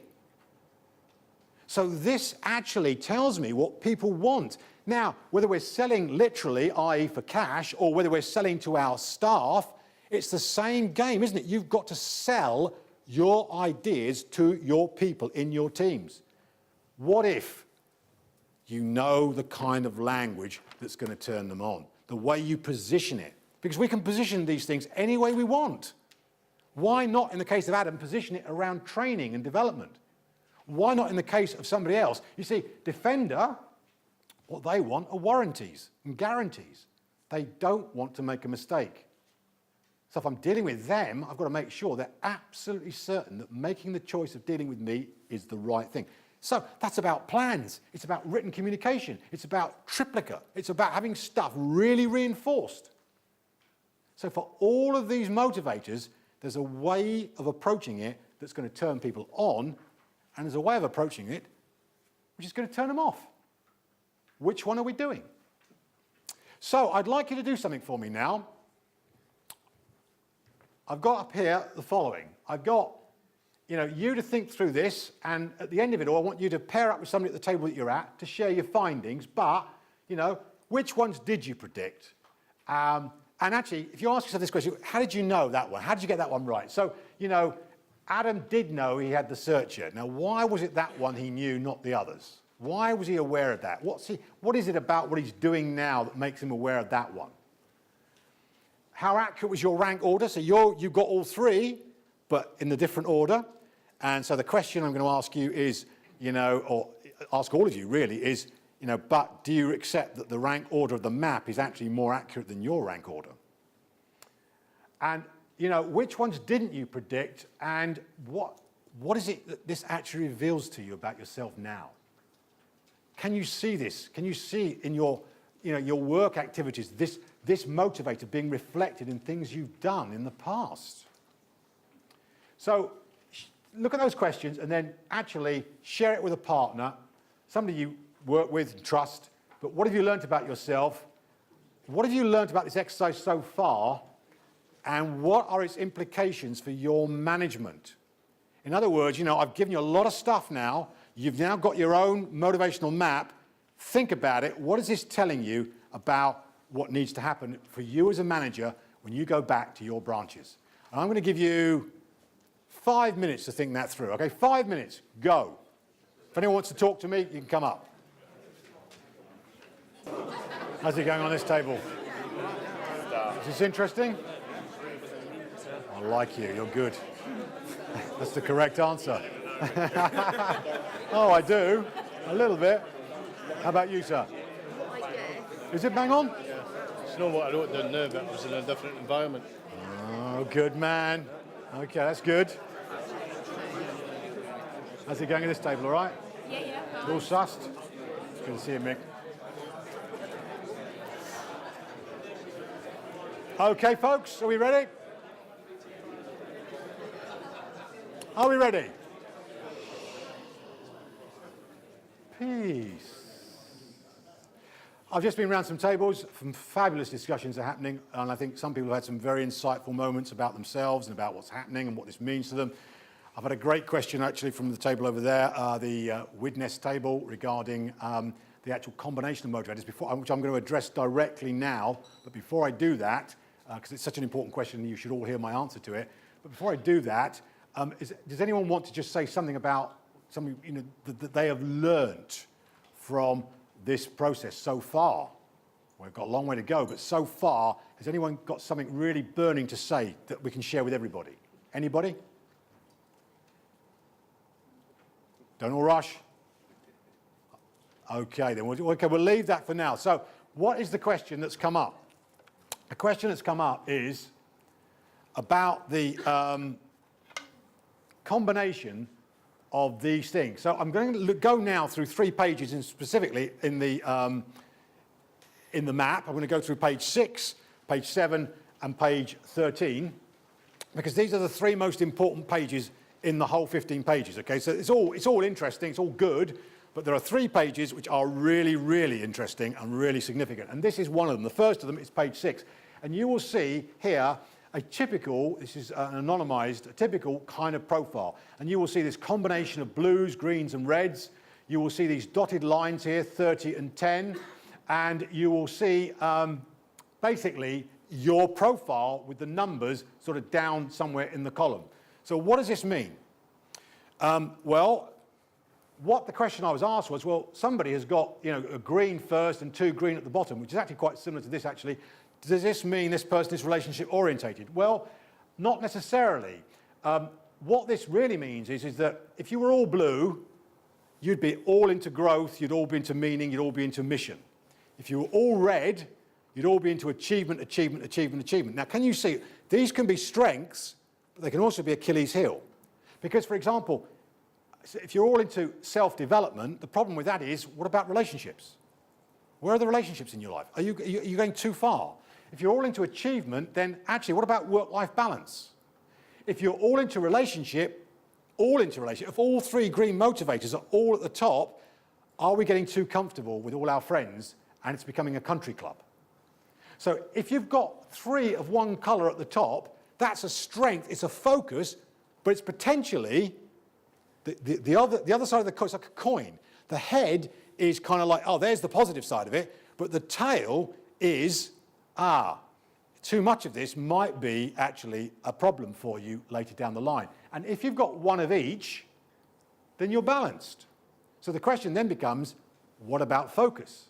So this actually tells me what people want. Now, whether we're selling literally, i.e. for cash, or whether we're selling to our staff, it's the same game, isn't it? You've got to sell your ideas to your people in your teams. What if you know the kind of language that's going to turn them on, the way you position it? Because we can position these things any way we want. Why not, in the case of Adam, position it around training and development? Why not in the case of somebody else? You see, Defender, what they want are warranties and guarantees. They don't want to make a mistake. So if I'm dealing with them, I've got to make sure they're absolutely certain that making the choice of dealing with me is the right thing. So that's about plans. It's about written communication. It's about triplicate. It's about having stuff really reinforced. So for all of these motivators, there's a way of approaching it that's going to turn people on, and there's a way of approaching it which is going to turn them off. Which one are we doing? So I'd like you to do something for me now. I've got up here the following. I've got you to think through this, and at the end of it all, I want you to pair up with somebody at the table that you're at to share your findings, but which ones did you predict? And actually, if you ask yourself this question, how did you know that one? How did you get that one right? So, Adam did know he had the searcher. Now, why was it that one he knew, not the others? Why was he aware of that? What is it about what he's doing now that makes him aware of that one? How accurate was your rank order? So you've got all three, but in the different order. And so the question I'm going to ask you is, or ask all of you really, is, but do you accept that the rank order of the map is actually more accurate than your rank order? And, which ones didn't you predict, and what is it that this actually reveals to you about yourself now? Can you see this? Can you see in your work activities this motivator being reflected in things you've done in the past? So look at those questions and then actually share it with a partner, somebody you work with and trust. But what have you learned about yourself? What have you learned about this exercise so far? And what are its implications for your management? In other words, I've given you a lot of stuff now. You've now got your own motivational map. Think about it. What is this telling you about what needs to happen for you as a manager when you go back to your branches? And I'm going to give you 5 minutes to think that through. Okay, 5 minutes. Go. If anyone wants to talk to me, you can come up. How's it going on this table? Is this interesting? I like you. You're good. That's the correct answer. Oh, I do. A little bit. How about you, sir? Is it bang on? Yeah. It's not what I wrote down now, but it was in a different environment. Oh, good man. Okay, that's good. How's it going at this table, all right? Yeah. All sussed? Good to see you, Mick. Okay, folks, are we ready? Are we ready? Peace. I've just been around some tables, some fabulous discussions are happening, and I think some people have had some very insightful moments about themselves and about what's happening and what this means to them. I've had a great question actually from the table over there, the Widnes table, regarding the actual combination of motivators, which I'm going to address directly now. But before I do that, because it's such an important question, you should all hear my answer to it. But before I do that, does anyone want to just say something about something that they have learnt from this process so far? We've got a long way to go, but so far, has anyone got something really burning to say that we can share with everybody? Anybody? Don't all rush. Okay, then we'll leave that for now. So what is the question that's come up? The question that's come up is about the combination of these things. So I'm going to go now through 3 pages, and specifically in the map. I'm going to go through page 6, page 7, and page 13, because these are the 3 most important pages in the whole 15 pages. Okay, so it's all interesting, it's all good, but there are 3 pages which are really, really interesting and really significant. And this is one of them. The first of them is page 6, and you will see here a typical, this is an anonymized, a typical kind of profile. And you will see this combination of blues, greens, and reds. You will see these dotted lines here, 30 and 10. And you will see basically your profile with the numbers sort of down somewhere in the column. So what does this mean? Well, what the question I was asked was, well, somebody has got a green first and 2 green at the bottom, which is actually quite similar to this actually. Does this mean this person is relationship orientated? Well, not necessarily. What this really means is that if you were all blue, you'd be all into growth, you'd all be into meaning, you'd all be into mission. If you were all red, you'd all be into achievement, achievement, achievement, achievement. Now, can you see, these can be strengths, but they can also be Achilles' heel. Because, for example, if you're all into self-development, the problem with that is, what about relationships? Where are the relationships in your life? Are you going too far? If you're all into achievement, then actually, what about work-life balance? If you're all into relationship, if all 3 green motivators are all at the top, are we getting too comfortable with all our friends and it's becoming a country club? So if you've got 3 of one colour at the top, that's a strength, it's a focus, but it's potentially the other side of the coin. It's like a coin. The head is kind of like, oh, there's the positive side of it, But the tail is, too much of this might be actually a problem for you later down the line. And if you've got one of each, then you're balanced. So the question then becomes, what about focus?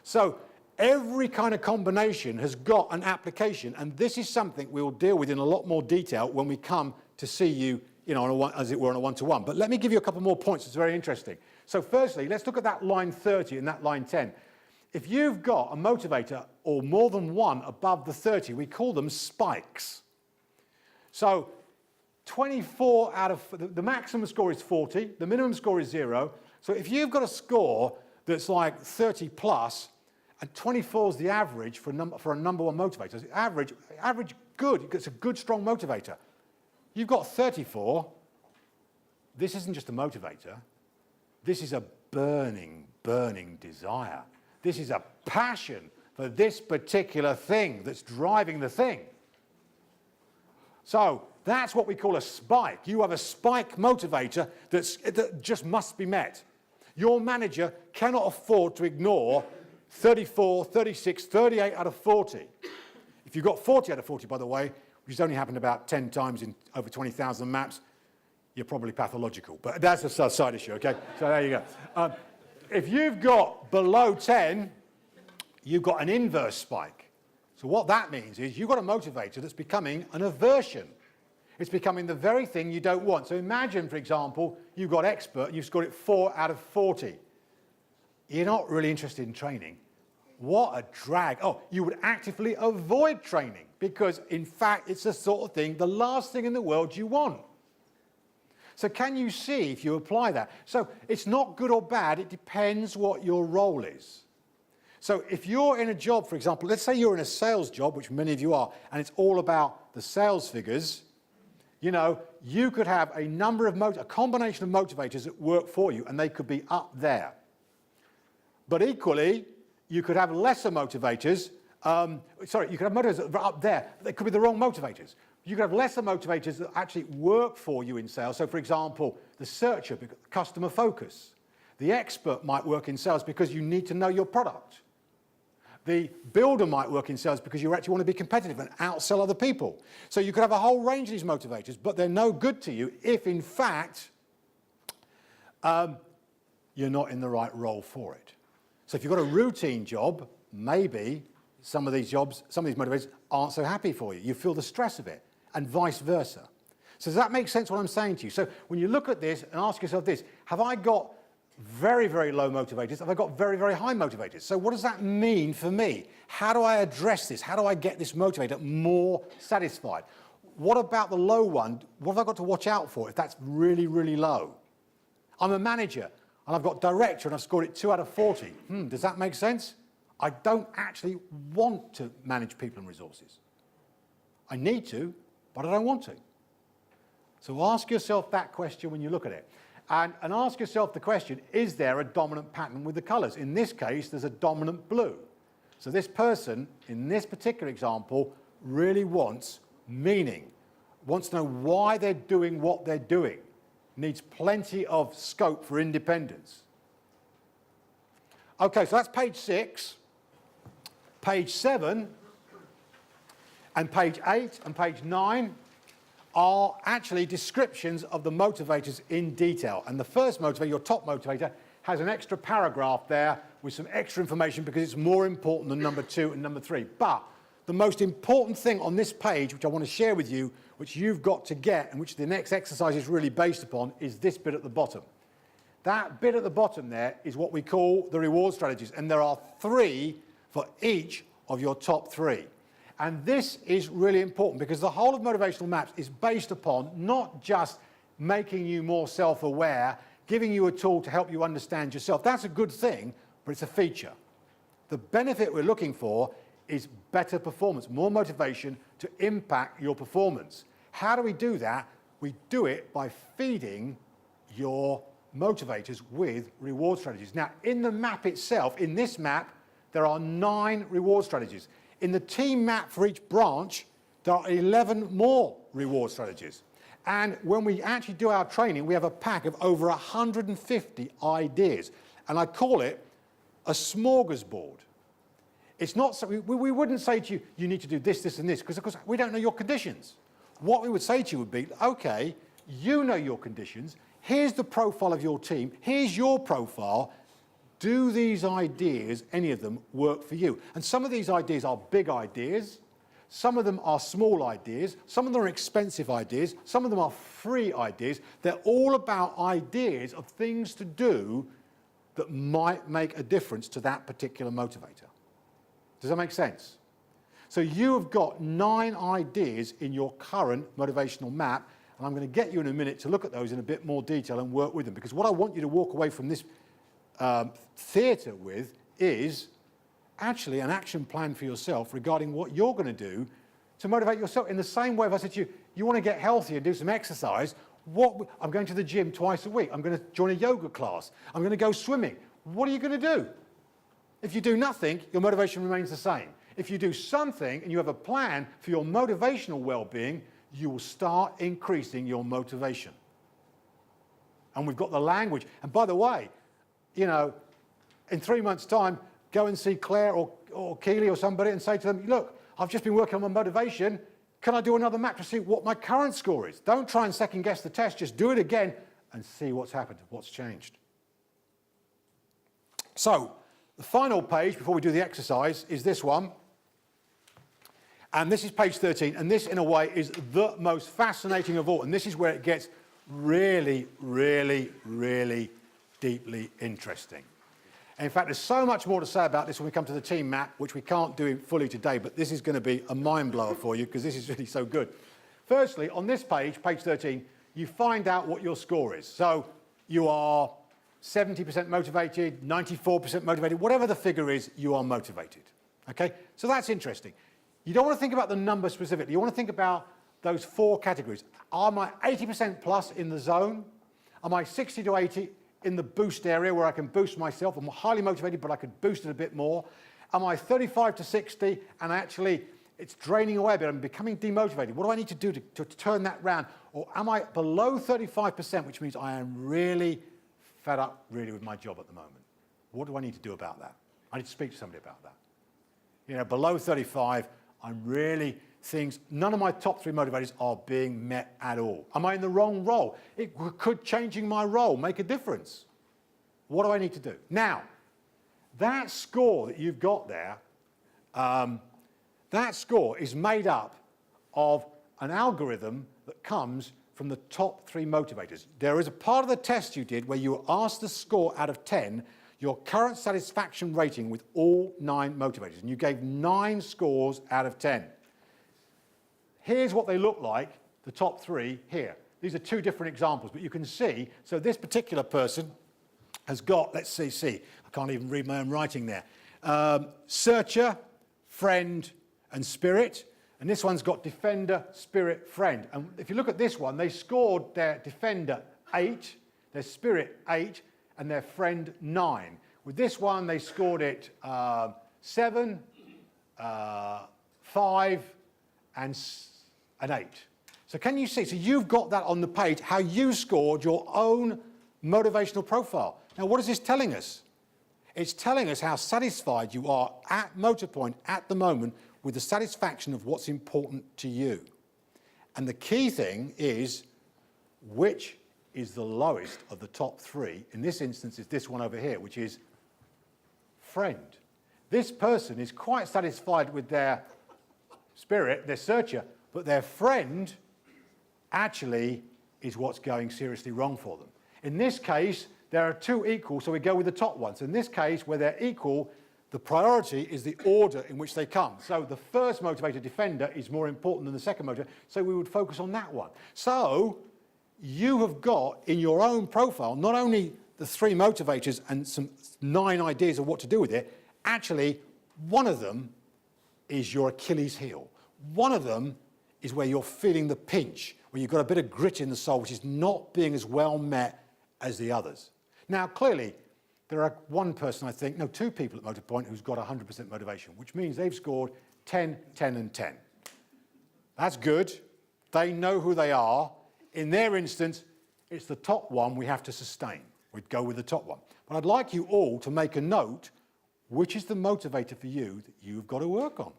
So every kind of combination has got an application, and this is something we'll deal with in a lot more detail when we come to see you, as it were, on a one-to-one. But let me give you a couple more points that's very interesting. So firstly, let's look at that line 30 and that line 10. If you've got a motivator or more than one above the 30, we call them spikes. So 24 out of, the maximum score is 40, the minimum score is 0. So if you've got a score that's like 30 plus, and 24 is the average for a number one motivator, so average good, it's a good, strong motivator. You've got 34, this isn't just a motivator, this is a burning, burning desire. This is a passion for this particular thing that's driving the thing. So that's what we call a spike. You have a spike motivator that just must be met. Your manager cannot afford to ignore 34, 36, 38 out of 40. If you've got 40 out of 40, by the way, which has only happened about 10 times in over 20,000 maps, you're probably pathological. But that's a side issue, okay? So there you go. If you've got below 10, you've got an inverse spike. So what that means is you've got a motivator that's becoming an aversion. It's becoming the very thing you don't want. So imagine, for example, you've got expert and you've scored it 4 out of 40. You're not really interested in training. What a drag. Oh, you would actively avoid training because, in fact, it's the sort of thing, the last thing in the world you want. So can you see if you apply that? So it's not good or bad. It depends what your role is. So if you're in a job, for example, let's say you're in a sales job, which many of you are, and it's all about the sales figures, you could have a combination of motivators that work for you, and they could be up there. But equally, you could have lesser motivators. You could have motivators that are up there. They could be the wrong motivators. You could have lesser motivators that actually work for you in sales. So, for example, the searcher, customer focus. The expert might work in sales because you need to know your product. The builder might work in sales because you actually want to be competitive and outsell other people. So you could have a whole range of these motivators, but they're no good to you if, in fact, you're not in the right role for it. So if you've got a routine job, maybe some of these motivators aren't so happy for you. You feel the stress of it, and vice versa. So does that make sense what I'm saying to you? So when you look at this and ask yourself this, have I got very, very low motivators? Have I got very, very high motivators? So what does that mean for me? How do I address this? How do I get this motivator more satisfied? What about the low one? What have I got to watch out for if that's really, really low? I'm a manager and I've got director and I've scored it 2 out of 40. Does that make sense? I don't actually want to manage people and resources. I need to, but I don't want to. So ask yourself that question when you look at it. And ask yourself the question, is there a dominant pattern with the colours? In this case, there's a dominant blue. So this person, in this particular example, really wants meaning, wants to know why they're doing what they're doing, needs plenty of scope for independence. Okay, so that's page 6. Page 7 and page 8 and page 9 are actually descriptions of the motivators in detail. And the first motivator, your top motivator, has an extra paragraph there with some extra information because it's more important than number 2 and number 3. But the most important thing on this page, which I want to share with you, which you've got to get and which the next exercise is really based upon, is this bit at the bottom. That bit at the bottom there is what we call the reward strategies. And there are 3 for each of your top 3. And this is really important because the whole of Motivational Maps is based upon not just making you more self-aware, giving you a tool to help you understand yourself. That's a good thing, but it's a feature. The benefit we're looking for is better performance, more motivation to impact your performance. How do we do that? We do it by feeding your motivators with reward strategies. Now, in the map itself, in this map, there are 9 reward strategies. In the team map for each branch, there are 11 more reward strategies. And when we actually do our training, we have a pack of over 150 ideas. And I call it a smorgasbord. It's not so, we wouldn't say to you, you need to do this, this and this, because of course we don't know your conditions. What we would say to you would be, okay, you know your conditions, here's the profile of your team, here's your profile, do these ideas, any of them, work for you? And some of these ideas are big ideas, some of them are small ideas, some of them are expensive ideas, some of them are free ideas. They're all about ideas of things to do that might make a difference to that particular motivator. Does that make sense? So you have got 9 ideas in your current motivational map, and I'm going to get you in a minute to look at those in a bit more detail and work with them, because what I want you to walk away from this theatre with is actually an action plan for yourself regarding what you're going to do to motivate yourself. In the same way, if I said to you, you want to get healthy and do some exercise, I'm going to the gym twice a week, I'm going to join a yoga class, I'm going to go swimming. What are you going to do? If you do nothing, your motivation remains the same. If you do something and you have a plan for your motivational well-being, you will start increasing your motivation. And we've got the language. And by the way, you know, in 3 months' time, go and see Claire or Keely or somebody and say to them, look, I've just been working on my motivation. Can I do another map to see what my current score is? Don't try and second guess the test. Just do it again and see what's happened, what's changed. So the final page before we do the exercise is this one. And this is page 13. And this, in a way, is the most fascinating of all. And this is where it gets really, really, really deeply interesting. In fact, there's so much more to say about this when we come to the team map, which we can't do fully today, but this is going to be a mind blower for you because this is really so good. Firstly, on this page, page 13, you find out what your score is. So you are 70% motivated, 94% motivated, whatever the figure is, you are motivated. Okay? So that's interesting. You don't want to think about the number specifically. You want to think about those 4 categories. Am I 80% plus in the zone? Am I 60 to 80 in the boost area where I can boost myself? I'm highly motivated, but I could boost it a bit more. Am I 35 to 60 and actually it's draining away a bit, I'm becoming demotivated? What do I need to do to turn that round? Or am I below 35%, which means I am really fed up really with my job at the moment? What do I need to do about that? I need to speak to somebody about that. You know, below 35, I'm really things, none of my top 3 motivators are being met at all. Am I in the wrong role? Could changing my role make a difference? What do I need to do? Now, that score that you've got there, that score is made up of an algorithm that comes from the top 3 motivators. There is a part of the test you did where you were asked the score out of 10, your current satisfaction rating with all 9 motivators, and you gave 9 scores out of 10. Here's what they look like, the top 3 here. These are 2 different examples, but you can see, so this particular person has got, let's see, I can't even read my own writing there. Searcher, friend, and spirit. And this one's got defender, spirit, friend. And if you look at this one, they scored their defender 8, their spirit 8, and their friend 9. With this one, they scored it 7, 5, and 8. So can you see? So you've got that on the page, how you scored your own motivational profile. Now, what is this telling us? It's telling us how satisfied you are at motor point at the moment with the satisfaction of what's important to you. And the key thing is, which is the lowest of the top 3? In this instance, is this one over here, which is friend. This person is quite satisfied with their spirit, their searcher, but their friend actually is what's going seriously wrong for them. In this case, there are 2 equal, so we go with the top ones. In this case, where they're equal, the priority is the order in which they come. So the first motivator, defender, is more important than the second motivator, so we would focus on that one. So you have got in your own profile not only the 3 motivators and some 9 ideas of what to do with it, actually one of them is your Achilles heel. One of them is where you're feeling the pinch, where you've got a bit of grit in the soul, which is not being as well met as the others. Now, clearly, there are 1 person, I think, no, 2 people at Motorpoint who's got 100% motivation, which means they've scored 10, 10, and 10. That's good. They know who they are. In their instance, it's the top one we have to sustain. We'd go with the top one. But I'd like you all to make a note which is the motivator for you that you've got to work on?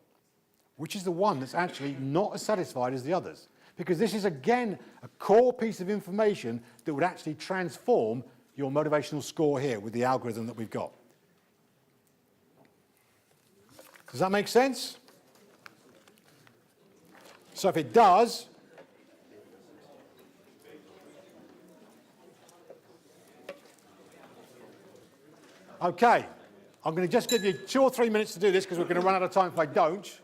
Which is the one that's actually not as satisfied as the others? Because this is, again, a core piece of information that would actually transform your motivational score here with the algorithm that we've got. Does that make sense? So if it does, okay, I'm going to just give you 2 or 3 minutes to do this because we're going to run out of time if I don't.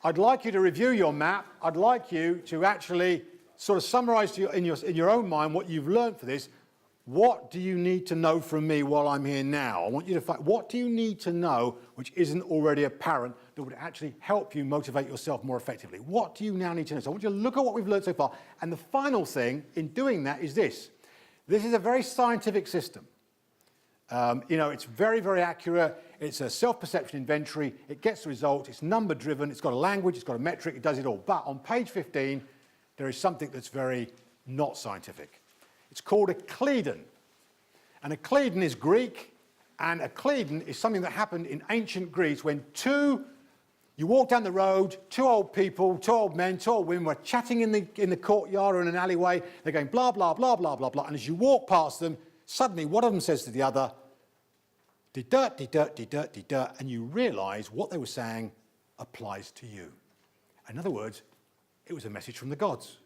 I'd like you to review your map. I'd like you to actually sort of summarize in your own mind what you've learned for this. What do you need to know from me while I'm here now? I want you to find, what do you need to know which isn't already apparent that would actually help you motivate yourself more effectively? What do you now need to know? So I want you to look at what we've learned so far. And the final thing in doing that is this. This is a very scientific system. It's very, very accurate. It's a self-perception inventory. It gets the results. It's number-driven. It's got a language. It's got a metric. It does it all. But on page 15, there is something that's very not scientific. It's called a Cledon. And a Cledon is Greek, and a Cledon is something that happened in ancient Greece when you walk down the road, 2 old people, 2 old men, 2 old women were chatting in the courtyard or in an alleyway. They're going blah, blah, blah, blah, blah, blah. And as you walk past them, suddenly one of them says to the other, de-dirt, de-dirt, de-dirt, de-dirt, and you realise what they were saying applies to you. In other words, it was a message from the gods.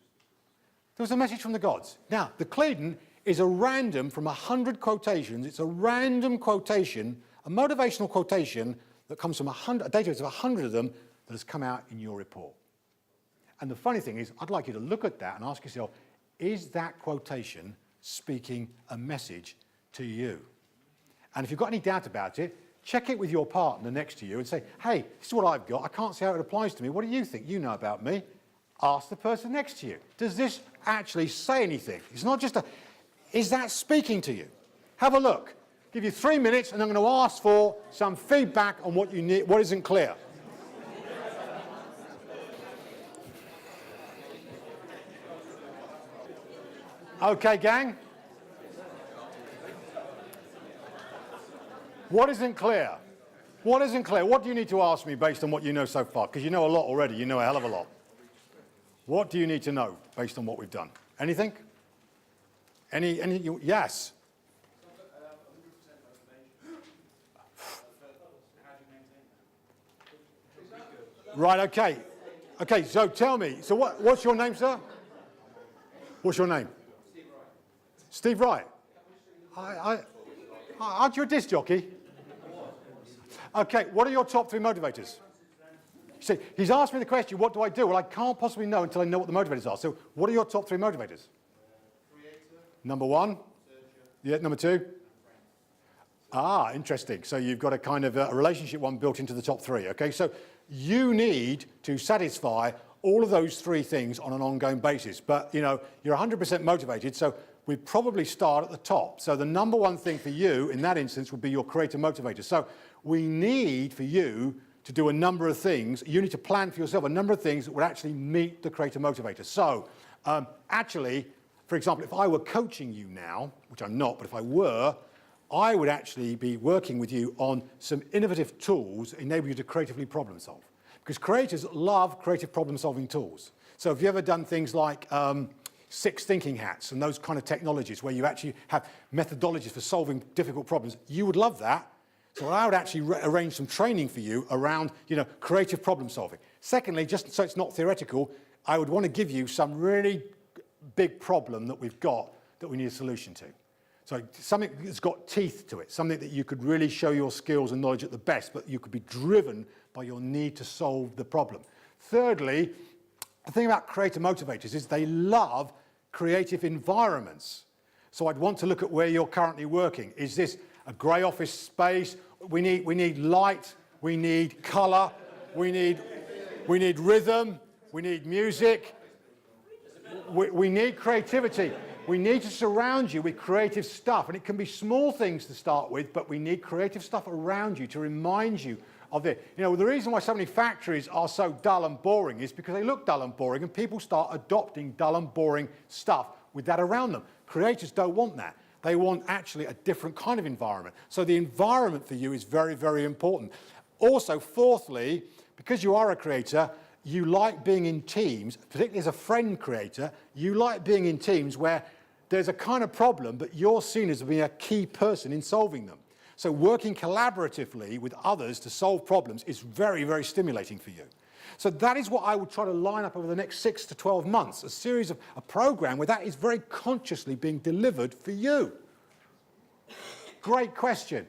There was a message from the gods. Now, the Cledon is a random from 100 quotations. It's a random quotation, a motivational quotation that comes from a database of 100 of them that has come out in your report. And the funny thing is, I'd like you to look at that and ask yourself, is that quotation speaking a message to you? And if you've got any doubt about it, check it with your partner next to you and say, hey, this is what I've got. I can't see how it applies to me. What do you think you know about me? Ask the person next to you. Does this actually say anything? It's not just is that speaking to you? Have a look. Give you 3 minutes and I'm going to ask for some feedback on what you need, what isn't clear. Okay, gang. What isn't clear? What isn't clear? What do you need to ask me based on what you know so far? Because you know a lot already. You know a hell of a lot. What do you need to know based on what we've done? Anything? Yes. Right, okay. Okay, so tell me. So what's your name, sir? What's your name? Steve Wright. Aren't you a disc jockey? Okay, what are your top 3 motivators? See, he's asked me the question, what do I do? Well, I can't possibly know until I know what the motivators are. So what are your top 3 motivators? Creator. Number 1? Yeah, number 2? Ah, interesting. So you've got a kind of a relationship one built into the top 3, okay? So you need to satisfy all of those 3 things on an ongoing basis. But, you're 100% motivated, so we'd probably start at the top. So the number 1 thing for you in that instance would be your creator motivator. So we need for you to do a number of things. You need to plan for yourself a number of things that would actually meet the creator motivator. So actually, for example, if I were coaching you now, which I'm not, but if I were, I would actually be working with you on some innovative tools that enable you to creatively problem solve. Because creators love creative problem solving tools. So have you ever done things like 6 thinking hats and those kind of technologies where you actually have methodologies for solving difficult problems? You would love that. So I would actually arrange some training for you around, creative problem solving. Secondly, just so it's not theoretical, I would want to give you some really big problem that we've got that we need a solution to. So something that's got teeth to it, something that you could really show your skills and knowledge at the best, but you could be driven by your need to solve the problem. Thirdly, the thing about creator motivators is they love creative environments. So I'd want to look at where you're currently working. Is this a grey office space? We need light, we need colour, we need rhythm, we need music, we need creativity. We need to surround you with creative stuff, and it can be small things to start with, but we need creative stuff around you to remind you of it. The reason why so many factories are so dull and boring is because they look dull and boring, and people start adopting dull and boring stuff with that around them. Creators don't want that. They want actually a different kind of environment. So the environment for you is very, very important. Also, fourthly, because you are a creator, you like being in teams, particularly as a friend creator, you like being in teams where there's a kind of problem, but you're seen as being a key person in solving them. So working collaboratively with others to solve problems is very, very stimulating for you. So that is what I would try to line up over the next 6 to 12 months, a series of a program where that is very consciously being delivered for you. Great question.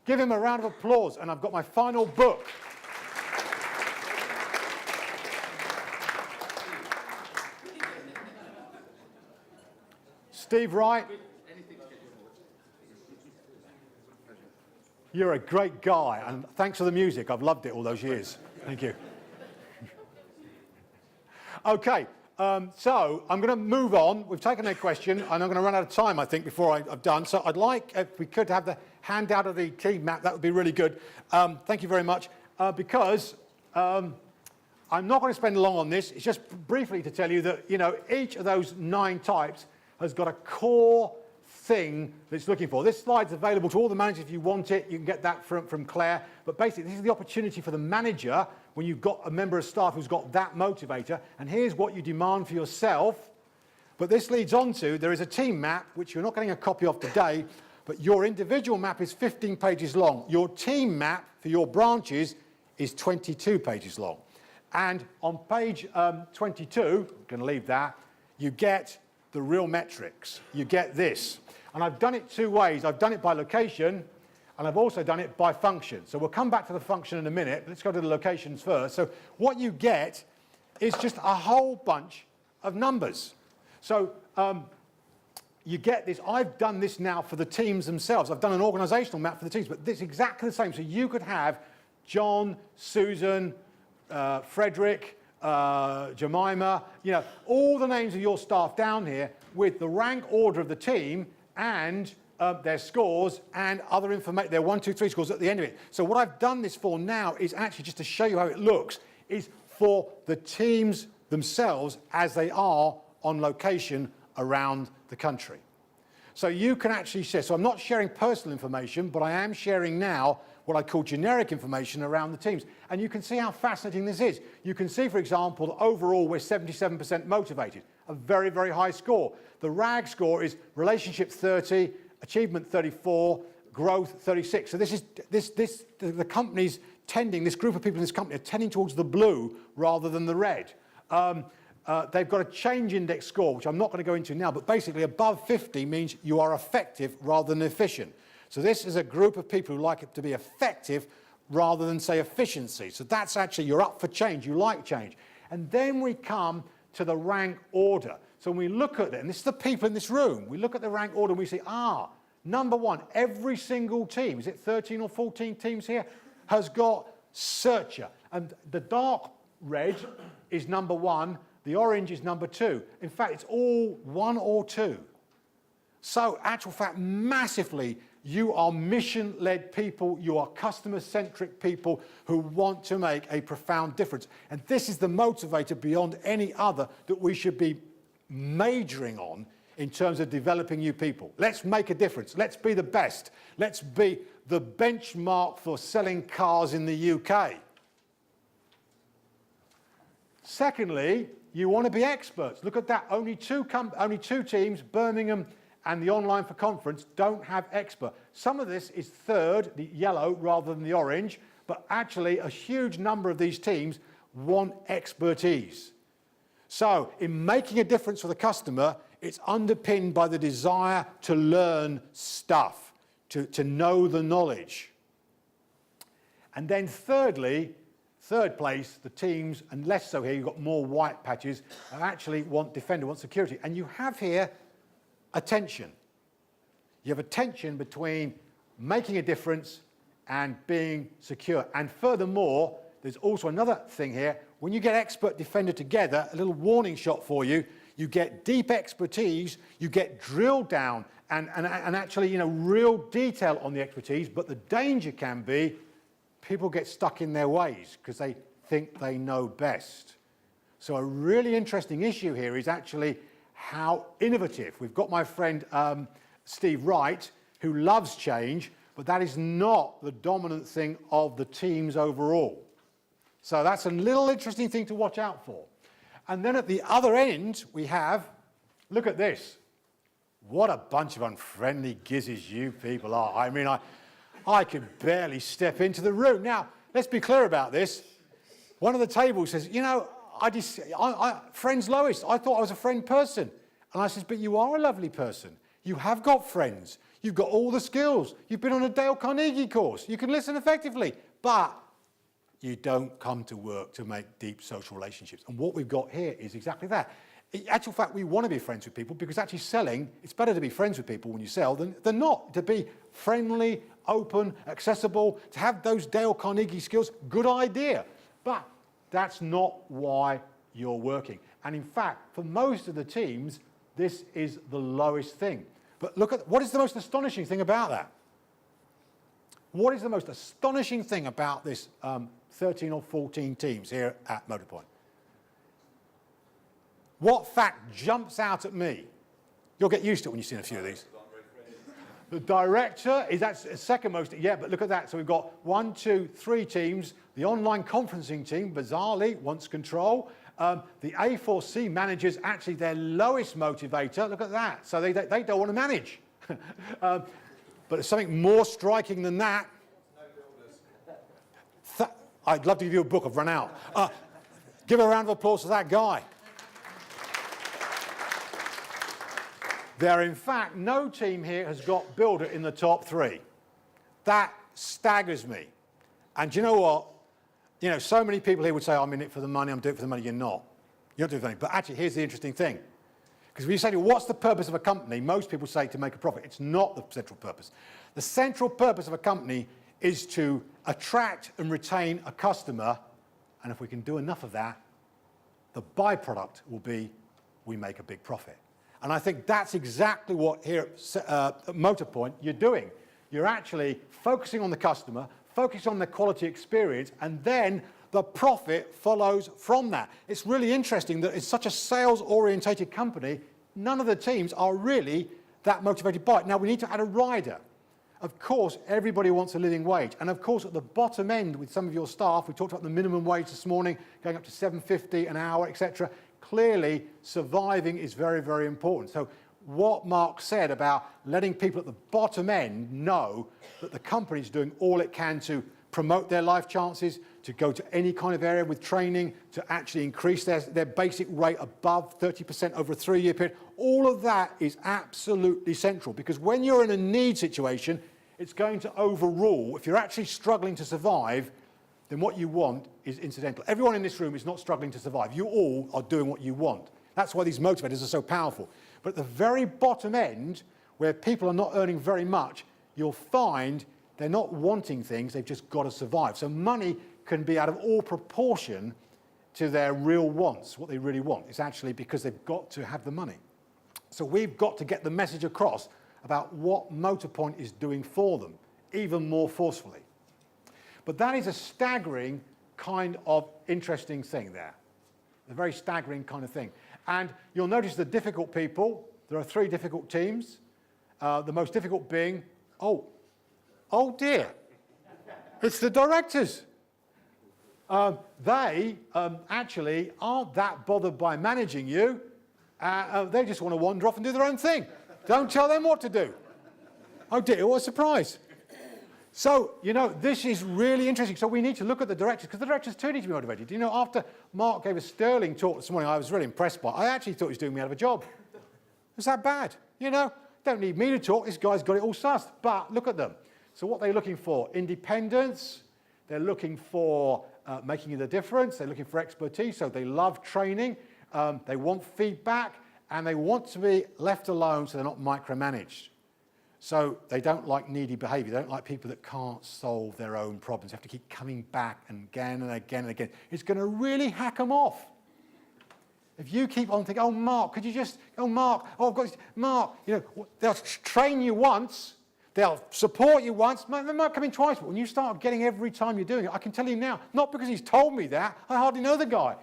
Give him a round of applause, and I've got my final book. Steve Wright, you're a great guy, and thanks for the music. I've loved it all those years. Thank you. Okay, so I'm going to move on. We've taken a question, and I'm going to run out of time, I think, before I've done. So I'd like, if we could have the handout of the team map, that would be really good. Thank you very much, because I'm not going to spend long on this. It's just briefly to tell you that, each of those 9 types has got a core thing that it's looking for. This slide's available to all the managers if you want it. You can get that from Claire. But basically, this is the opportunity for the manager when you've got a member of staff who's got that motivator. And here's what you demand for yourself. But this leads on to, there is a team map, which you're not getting a copy of today, but your individual map is 15 pages long. Your team map for your branches is 22 pages long. And on page 22, I'm going to leave that, you get the real metrics. You get this. And I've done it 2 ways. I've done it by location, and I've also done it by function. So we'll come back to the function in a minute. Let's go to the locations first. So what you get is just a whole bunch of numbers. So you get this. I've done this now for the teams themselves. I've done an organizational map for the teams, but this is exactly the same. So you could have John, Susan, Frederick, Jemima, all the names of your staff down here with the rank order of the team and their scores and other information, their 1, 2, 3 scores at the end of it. So what I've done this for now is actually just to show you how it looks, is for the teams themselves as they are on location around the country. So you can actually share, so I'm not sharing personal information, but I am sharing now what I call generic information around the teams. And you can see how fascinating this is. You can see, for example, that overall we're 77% motivated, a very, very high score. The RAG score is relationship 30, achievement 34, growth 36. So this is the company's tending, this group of people in this company are tending towards the blue rather than the red. They've got a change index score, which I'm not going to go into now, but basically above 50 means you are effective rather than efficient. So this is a group of people who like it to be effective rather than, say, efficiency. So that's actually, you're up for change, you like change. And then we come to the rank order. So when we look at it, and this is the people in this room, we look at the rank order and we say, number 1, every single team, is it 13 or 14 teams here, has got searcher. And the dark red is number 1, the orange is number 2. In fact, it's all 1 or 2. So, actual fact, massively, you are mission-led people, you are customer-centric people who want to make a profound difference. And this is the motivator beyond any other that we should be majoring on in terms of developing new people. Let's make a difference. Let's be the best. Let's be the benchmark for selling cars in the UK. Secondly, you want to be experts. Look at that. Only two teams, Birmingham and the online for conference, don't have expert. Some of this is third, the yellow rather than the orange, but actually a huge number of these teams want expertise. So in making a difference for the customer, it's underpinned by the desire to learn stuff, to know the knowledge. And then thirdly, third place, the teams, and less so here, you've got more white patches, actually want defender, want security. And you have here a tension. You have a tension between making a difference and being secure. And furthermore, there's also another thing here. When you get expert defender together, a little warning shot for you, you get deep expertise, you get drilled down and actually, real detail on the expertise, but the danger can be people get stuck in their ways because they think they know best. So a really interesting issue here is actually how innovative. We've got my friend Steve Wright, who loves change, but that is not the dominant thing of the teams overall. So that's a little interesting thing to watch out for. And then at the other end, we have, look at this. What a bunch of unfriendly gizzes you people are. I mean, I could barely step into the room. Now, let's be clear about this. One of the tables says, you know, friends Lois, I thought I was a friend person. And I says, but you are a lovely person. You have got friends. You've got all the skills. You've been on a Dale Carnegie course. You can listen effectively. But you don't come to work to make deep social relationships. And what we've got here is exactly that. In actual fact, we want to be friends with people because actually selling, it's better to be friends with people when you sell than not. To be friendly, open, accessible, to have those Dale Carnegie skills, good idea. But that's not why you're working. And in fact, for most of the teams, this is the lowest thing. But look at, what is the most astonishing thing about that? What is the most astonishing thing about this 13 or 14 teams here at Motorpoint? What fact jumps out at me? You'll get used to it when you've seen a few of these. The director is that's second most, yeah, but look at that. So we've got 1, 2, 3 teams. The online conferencing team, bizarrely, wants control. The A4C managers, actually their lowest motivator, look at that. So they don't want to manage. But there's something more striking than that. I'd love to give you a book, I've run out. Give a round of applause to that guy. There, in fact, no team here has got builder in the top 3. That staggers me. And do you know what? You know, so many people here would say, I'm in it for the money, I'm doing it for the money. You're not. You're not doing it for the money. But actually, here's the interesting thing. Because when you say, what's the purpose of a company? Most people say to make a profit. It's not the central purpose. The central purpose of a company is to attract and retain a customer. And if we can do enough of that, the byproduct will be we make a big profit. And I think that's exactly what here at Motorpoint you're doing. You're actually focusing on the customer, focusing on the quality experience, and then the profit follows from that. It's really interesting that it's such a sales-orientated company, none of the teams are really that motivated by it. Now, we need to add a rider. Of course, everybody wants a living wage. And of course, at the bottom end with some of your staff, we talked about the minimum wage this morning, going up to $7.50 an hour, etc. Clearly, surviving is very, very important. So what Mark said about letting people at the bottom end know that the company is doing all it can to promote their life chances, to go to any kind of area with training, to actually increase their basic rate above 30% over a 3-year period, all of that is absolutely central. Because when you're in a need situation, it's going to overrule. If you're actually struggling to survive, then what you want is incidental. Everyone in this room is not struggling to survive. You all are doing what you want. That's why these motivators are so powerful. But at the very bottom end, where people are not earning very much, you'll find they're not wanting things, they've just got to survive. So money can be out of all proportion to their real wants, what they really want. It's actually because they've got to have the money. So we've got to get the message across about what Motorpoint is doing for them, even more forcefully. But that is a staggering kind of interesting thing there. A very staggering kind of thing. And you'll notice the difficult people, there are 3 difficult teams. The most difficult being, oh dear, it's the directors. They actually aren't that bothered by managing you. They just want to wander off and do their own thing. Don't tell them what to do. Oh dear, what a surprise. So, you know, this is really interesting. So we need to look at the directors, because the directors too need to be motivated. You know, after Mark gave a sterling talk this morning, I was really impressed by it. I actually thought he was doing me out of a job. Is that bad? You know, don't need me to talk. This guy's got it all sussed. But look at them. So what are they looking for? Independence. They're looking for making the difference. They're looking for expertise. So they love training. They want feedback. And they want to be left alone so they're not micromanaged. So they don't like needy behaviour. They don't like people that can't solve their own problems. They have to keep coming back and again and again and again. It's going to really hack them off. If you keep on thinking, oh, Mark, could you just, oh, Mark, oh, I've got this, Mark, you know, they'll train you once, they'll support you once, they might come in twice, but when you start getting every time you're doing it, I can tell you now, not because he's told me that, I hardly know the guy,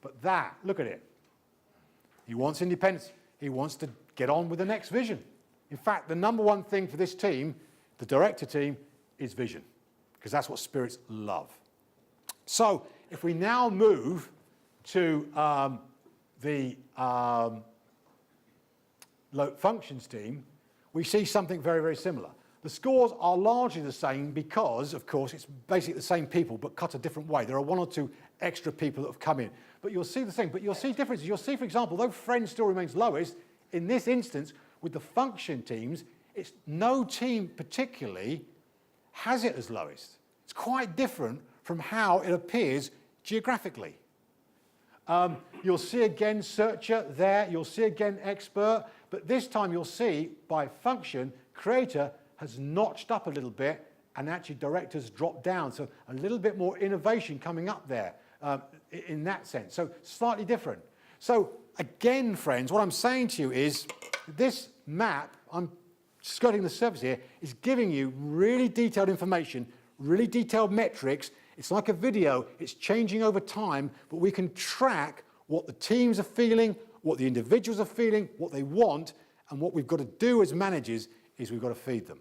but that, look at it. He wants independence. He wants to get on with the next vision. In fact, the number one thing for this team, the director team, is vision, because that's what spirits love. So if we now move to the functions team, we see something very, very similar. The scores are largely the same because, of course, it's basically the same people, but cut a different way. There are one or two extra people that have come in. But you'll see the thing, but you'll see differences. You'll see, for example, though Friends still remains lowest, in this instance, with the function teams, it's no team particularly has it as lowest. It's quite different from how it appears geographically. You'll see again Searcher there, you'll see again Expert, but this time you'll see by function, Creator has notched up a little bit and actually Director's dropped down. So a little bit more innovation coming up there in that sense. So slightly different. So again, friends, what I'm saying to you is this map, I'm skirting the surface here, is giving you really detailed information, really detailed metrics. It's like a video, it's changing over time, but we can track what the teams are feeling, what the individuals are feeling, what they want, and what we've got to do as managers is we've got to feed them.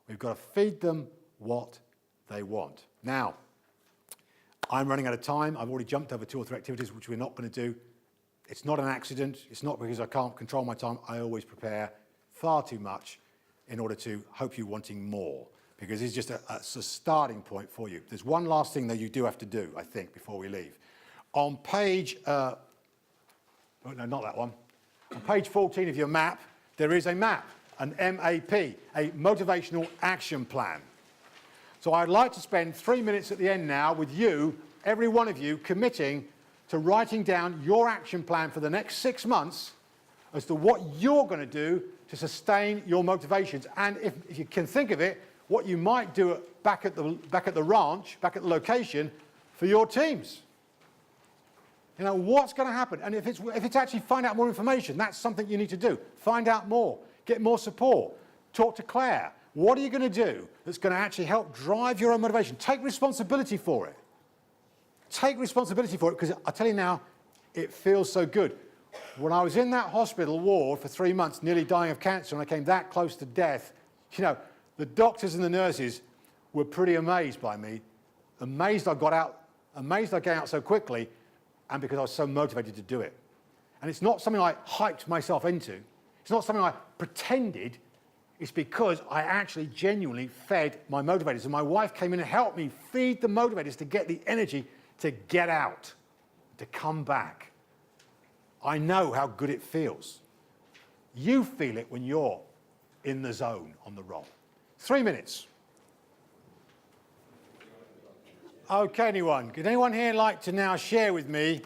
We've got to feed them what they want. Now, I'm running out of time. I've already jumped over 2 or 3 activities, which we're not going to do. It's not an accident. It's not because I can't control my time. I always prepare far too much in order to hope you're wanting more, because it's just a starting point for you. There's one last thing that you do have to do, I think, before we leave. On page, oh, no, not that one. On page 14 of your map, there is a map, an MAP, a Motivational Action Plan. So I'd like to spend 3 minutes at the end now with you, every one of you, committing to writing down your action plan for the next 6 months as to what you're going to do to sustain your motivations. And if you can think of it, what you might do back at the ranch, back at the location, for your teams. You know, what's going to happen? And if it's actually find out more information, that's something you need to do. Find out more, get more support, talk to Claire. What are you going to do that's going to actually help drive your own motivation? Take responsibility for it. Take responsibility for it, because I tell you now, it feels so good. When I was in that hospital ward for 3 months, nearly dying of cancer, and I came that close to death, you know, the doctors and the nurses were pretty amazed by me, amazed I got out, amazed I came out so quickly, and because I was so motivated to do it. And it's not something I hyped myself into. It's not something I pretended. It's because I actually genuinely fed my motivators. And my wife came in and helped me feed the motivators to get the energy to get out, to come back. I know how good it feels. You feel it when you're in the zone on the roll. 3 minutes. Okay, anyone? Could anyone here like to now share with me,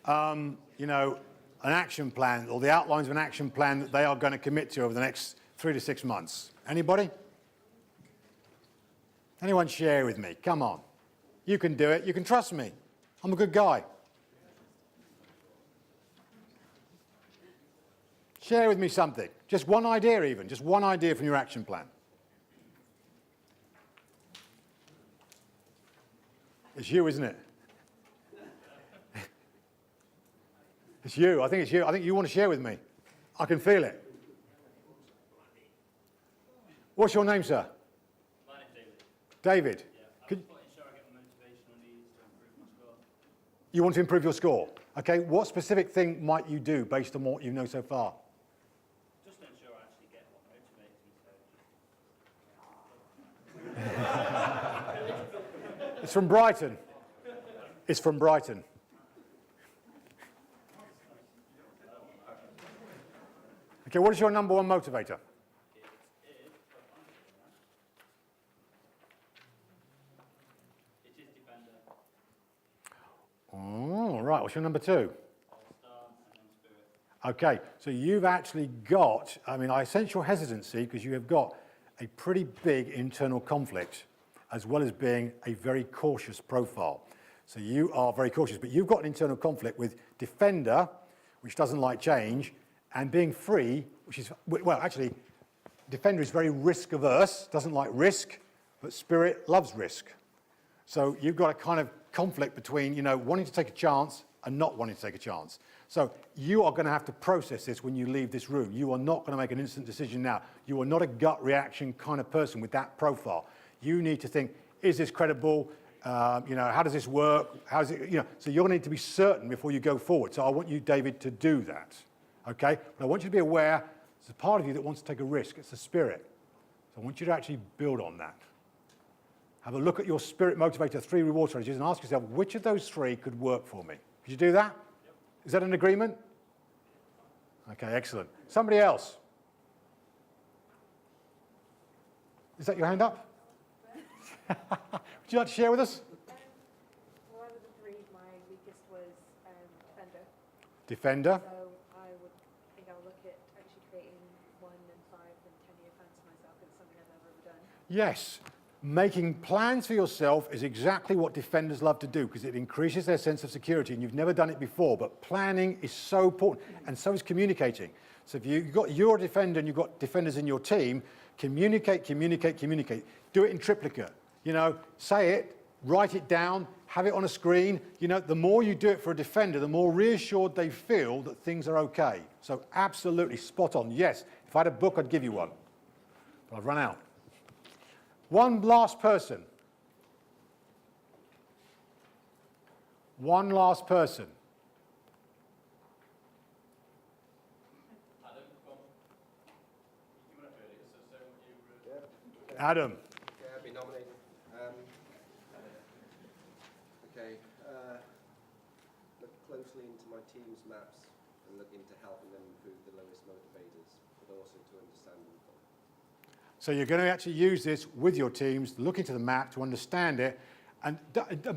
you know, an action plan or the outlines of an action plan that they are going to commit to over the next 3 to 6 months? Anybody? Anyone share with me? Come on. You can do it. You can trust me. I'm a good guy. Share with me something. Just one idea even. Just one idea from your action plan. It's you, isn't it? It's you. I think it's you. I think you want to share with me. I can feel it. What's your name, sir? My name's David. David. Yeah, I Could, just want to ensure I get my motivational needs to improve my score. you want to improve your score? Okay, what specific thing might you do based on what you know so far? Just to ensure I actually get what motivates me. It's from Brighton. It's from Brighton. Okay, what is your number one motivator? It is defender, Oh, right. What's your number two? all-star, and then spirit. Okay, so you've actually got, I mean, I sense your hesitancy because you have got a pretty big internal conflict as well as being a very cautious profile. So you are very cautious, but you've got an internal conflict with defender, which doesn't like change, and being free, which is, well, actually, defender is very risk averse, doesn't like risk, but spirit loves risk. So you've got a kind of conflict between, you know, wanting to take a chance and not wanting to take a chance. So you are going to have to process this when you leave this room. You are not going to make an instant decision now. You are not a gut reaction kind of person with that profile. You need to think, is this credible? How does this work? How is it, so you're going to need to be certain before you go forward. So I want you, David, to do that, okay? But I want you to be aware there's a part of you that wants to take a risk. It's the spirit. So I want you to actually build on that. Have a look at your spirit motivator 3 reward strategies and ask yourself, which of those 3 could work for me? Could you do that? Yep. Is that an agreement? Okay, excellent. Somebody else? Is that your hand up? Would you like to share with us? Well, out of the 3, my weakest was Defender. Defender. So I would think I'll look at actually creating 1 and 5 and 10-year plans for myself. It's something I've never ever done. Yes. Making plans for yourself is exactly what defenders love to do because it increases their sense of security, and you've never done it before, but planning is so important, and so is communicating. So if you're a defender and you've got defenders in your team, communicate. Do it in triplicate. Say it, write it down, have it on a screen. The more you do it for a defender, the more reassured they feel that things are okay. So absolutely spot on. Yes, if I had a book, I'd give you one, but I've run out. One last person. One last person. Adam, come on. You were up earlier, so say what you Adam. Okay, I've been nominated. Look closely into my team's maps and look into helping them improve the lowest motivators, but also to understand them. So you're going to actually use this with your teams, look into the map to understand it. And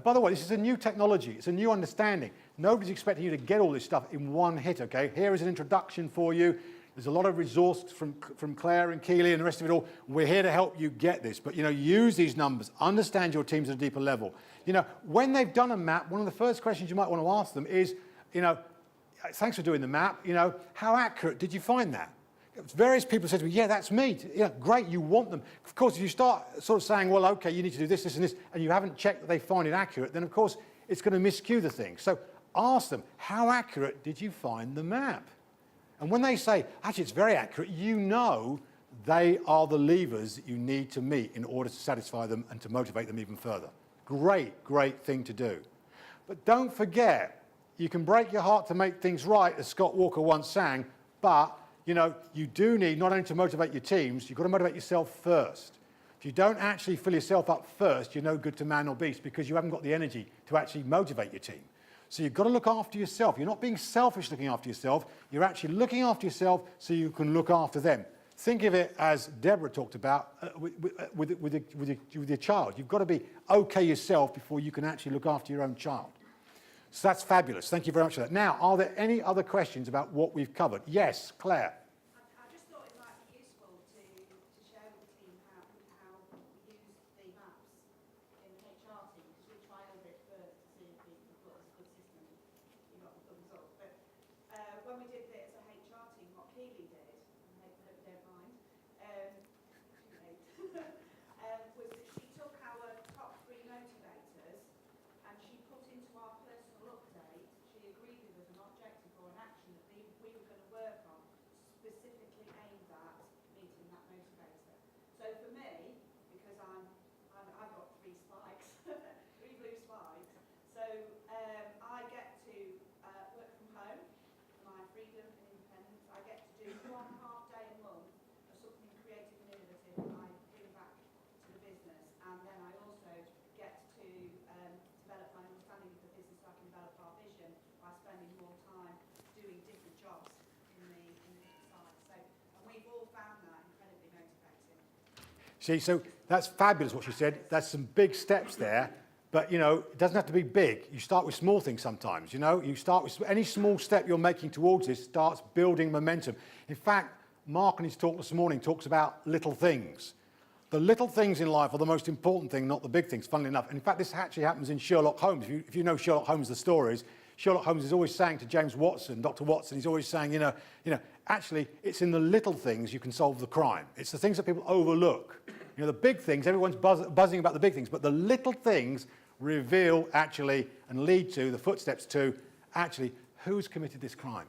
by the way, this is a new technology. It's a new understanding. Nobody's expecting you to get all this stuff in one hit, okay? Here is an introduction for you. There's a lot of resource from Claire and Keely and the rest of it all. We're here to help you get this. But, use these numbers. Understand your teams at a deeper level. When they've done a map, one of the first questions you might want to ask them is, thanks for doing the map. How accurate did you find that? Various people said to me, yeah, that's me. Yeah, great, you want them. Of course, if you start sort of saying, well, okay, you need to do this, this, and this, and you haven't checked that they find it accurate, then, of course, it's going to miscue the thing. So ask them, how accurate did you find the map? And when they say, actually, it's very accurate, they are the levers that you need to meet in order to satisfy them and to motivate them even further. Great thing to do. But don't forget, you can break your heart to make things right, as Scott Walker once sang, but you do need not only to motivate your teams, you've got to motivate yourself first. If you don't actually fill yourself up first, you're no good to man or beast because you haven't got the energy to actually motivate your team. So you've got to look after yourself. You're not being selfish looking after yourself. You're actually looking after yourself so you can look after them. Think of it as Deborah talked about with your child. You've got to be okay yourself before you can actually look after your own child. So that's fabulous. Thank you very much for that. Now, are there any other questions about what we've covered? Yes, Claire. I just thought it might be useful to share with the team how we use the maps in the HR team, because we trialled it first to see if we thought it was a good system. You got the result. But when we did it as a HR team, what Keely did, and I hope you don't mind, was that she took our top 3 motivators and she put into our personal update, she agreed with us an objective or an action that we were going to work on specifically aimed at meeting that motivator. So for me, because I've got 3 spikes, 3 blue spikes, so I get to work from home for my freedom and independence. I get to do 1 half day a month of something creative and innovative that I bring back to the business, and then I also get to develop my understanding of the business so I can develop our vision by spending more time doing different jobs in the different sides. So, and we've all found that incredibly motivating. See, so that's fabulous what she said. That's some big steps there. But, it doesn't have to be big. You start with small things sometimes, You start with any small step you're making towards this starts building momentum. In fact, Mark in his talk this morning talks about little things. The little things in life are the most important thing, not the big things, funnily enough. And in fact, this actually happens in Sherlock Holmes. If you know Sherlock Holmes, the stories, Sherlock Holmes is always saying to James Watson, Dr. Watson, he's always saying, actually, it's in the little things you can solve the crime. It's the things that people overlook. The big things, everyone's buzzing about the big things, but the little things reveal actually and lead to the footsteps to actually who's committed this crime?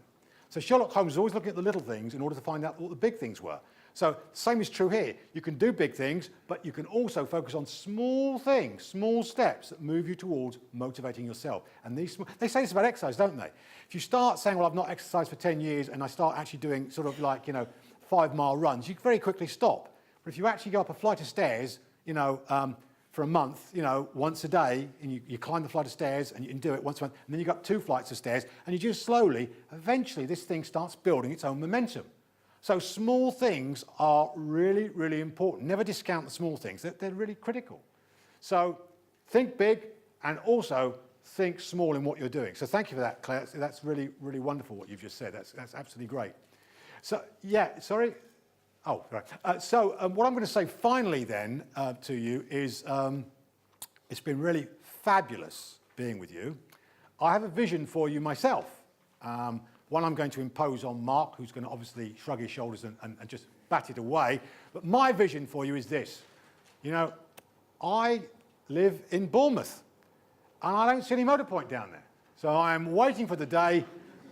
So Sherlock Holmes was always looking at the little things in order to find out what the big things were. So same is true here. You can do big things, but you can also focus on small things, small steps that move you towards motivating yourself. And they say this about exercise, don't they? If you start saying, well, I've not exercised for 10 years and I start actually doing sort of like, 5-mile runs, you very quickly stop. But if you actually go up a flight of stairs, for a month, once a day, and you climb the flight of stairs and you can do it once a month, and then you go up 2 flights of stairs, and you do slowly, eventually this thing starts building its own momentum. So small things are really, really important. Never discount the small things. They're really critical. So think big and also think small in what you're doing. So thank you for that, Claire. That's really, really wonderful what you've just said. That's absolutely great. So, yeah, sorry. Oh, right. What I'm going to say finally then to you is it's been really fabulous being with you. I have a vision for you myself. One I'm going to impose on Mark, who's going to obviously shrug his shoulders and just bat it away. But my vision for you is this. I live in Bournemouth, and I don't see any Motorpoint down there. So I'm waiting for the day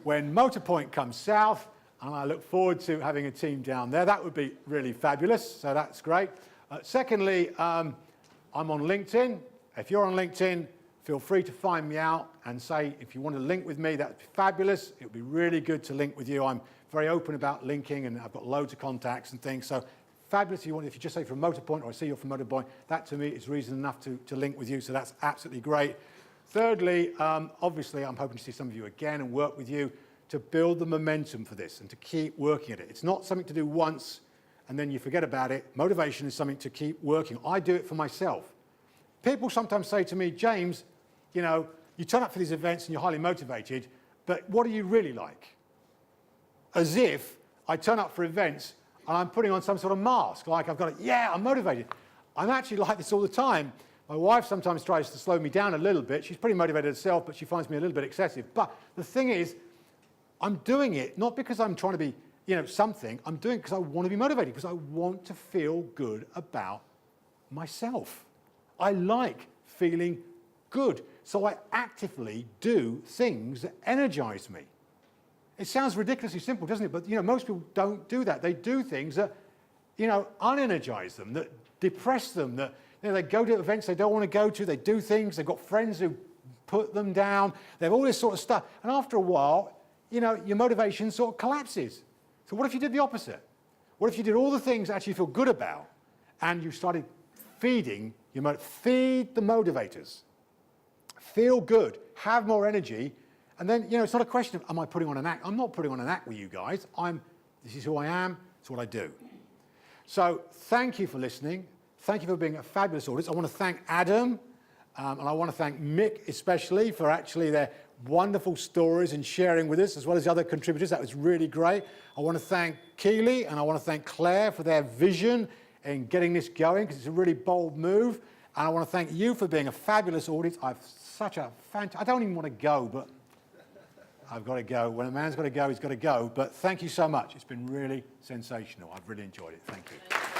when Motorpoint comes south, and I look forward to having a team down there. That would be really fabulous, so that's great. Secondly, I'm on LinkedIn. If you're on LinkedIn, feel free to find me out and say if you want to link with me, that'd be fabulous. It would be really good to link with you. I'm very open about linking, and I've got loads of contacts and things. So fabulous. If you just say from Motorpoint, or I see you're from Motorpoint, that to me is reason enough to link with you. So that's absolutely great. Thirdly, obviously, I'm hoping to see some of you again and work with you to build the momentum for this and to keep working at it. It's not something to do once and then you forget about it. Motivation is something to keep working. I do it for myself. People sometimes say to me, James, you turn up for these events and you're highly motivated, but what are you really like? As if I turn up for events and I'm putting on some sort of mask, like I'm motivated. I'm actually like this all the time. My wife sometimes tries to slow me down a little bit. She's pretty motivated herself, but she finds me a little bit excessive. But the thing is, I'm doing it not because I'm trying to be, something. I'm doing it because I want to be motivated, because I want to feel good about myself. I like feeling good. So I actively do things that energize me. It sounds ridiculously simple, doesn't it? But, most people don't do that. They do things that, unenergize them, that depress them, that, they go to events they don't want to go to. They do things. They've got friends who put them down. They have all this sort of stuff. And after a while, your motivation sort of collapses. So what if you did the opposite? What if you did all the things that actually feel good about, and you started feeding feed the motivators. Feel good, have more energy, and then, it's not a question of, am I putting on an act? I'm not putting on an act with you guys. This is who I am, it's what I do. So thank you for listening. Thank you for being a fabulous audience. I want to thank Adam, and I want to thank Mick especially for actually their wonderful stories and sharing with us, as well as the other contributors. That was really great. I want to thank Keely and I want to thank Claire for their vision in getting this going, because it's a really bold move. And I want to thank you for being a fabulous audience. I don't even want to go, but I've got to go. When a man's got to go, he's got to go. But thank you so much. It's been really sensational. I've really enjoyed it. Thank you.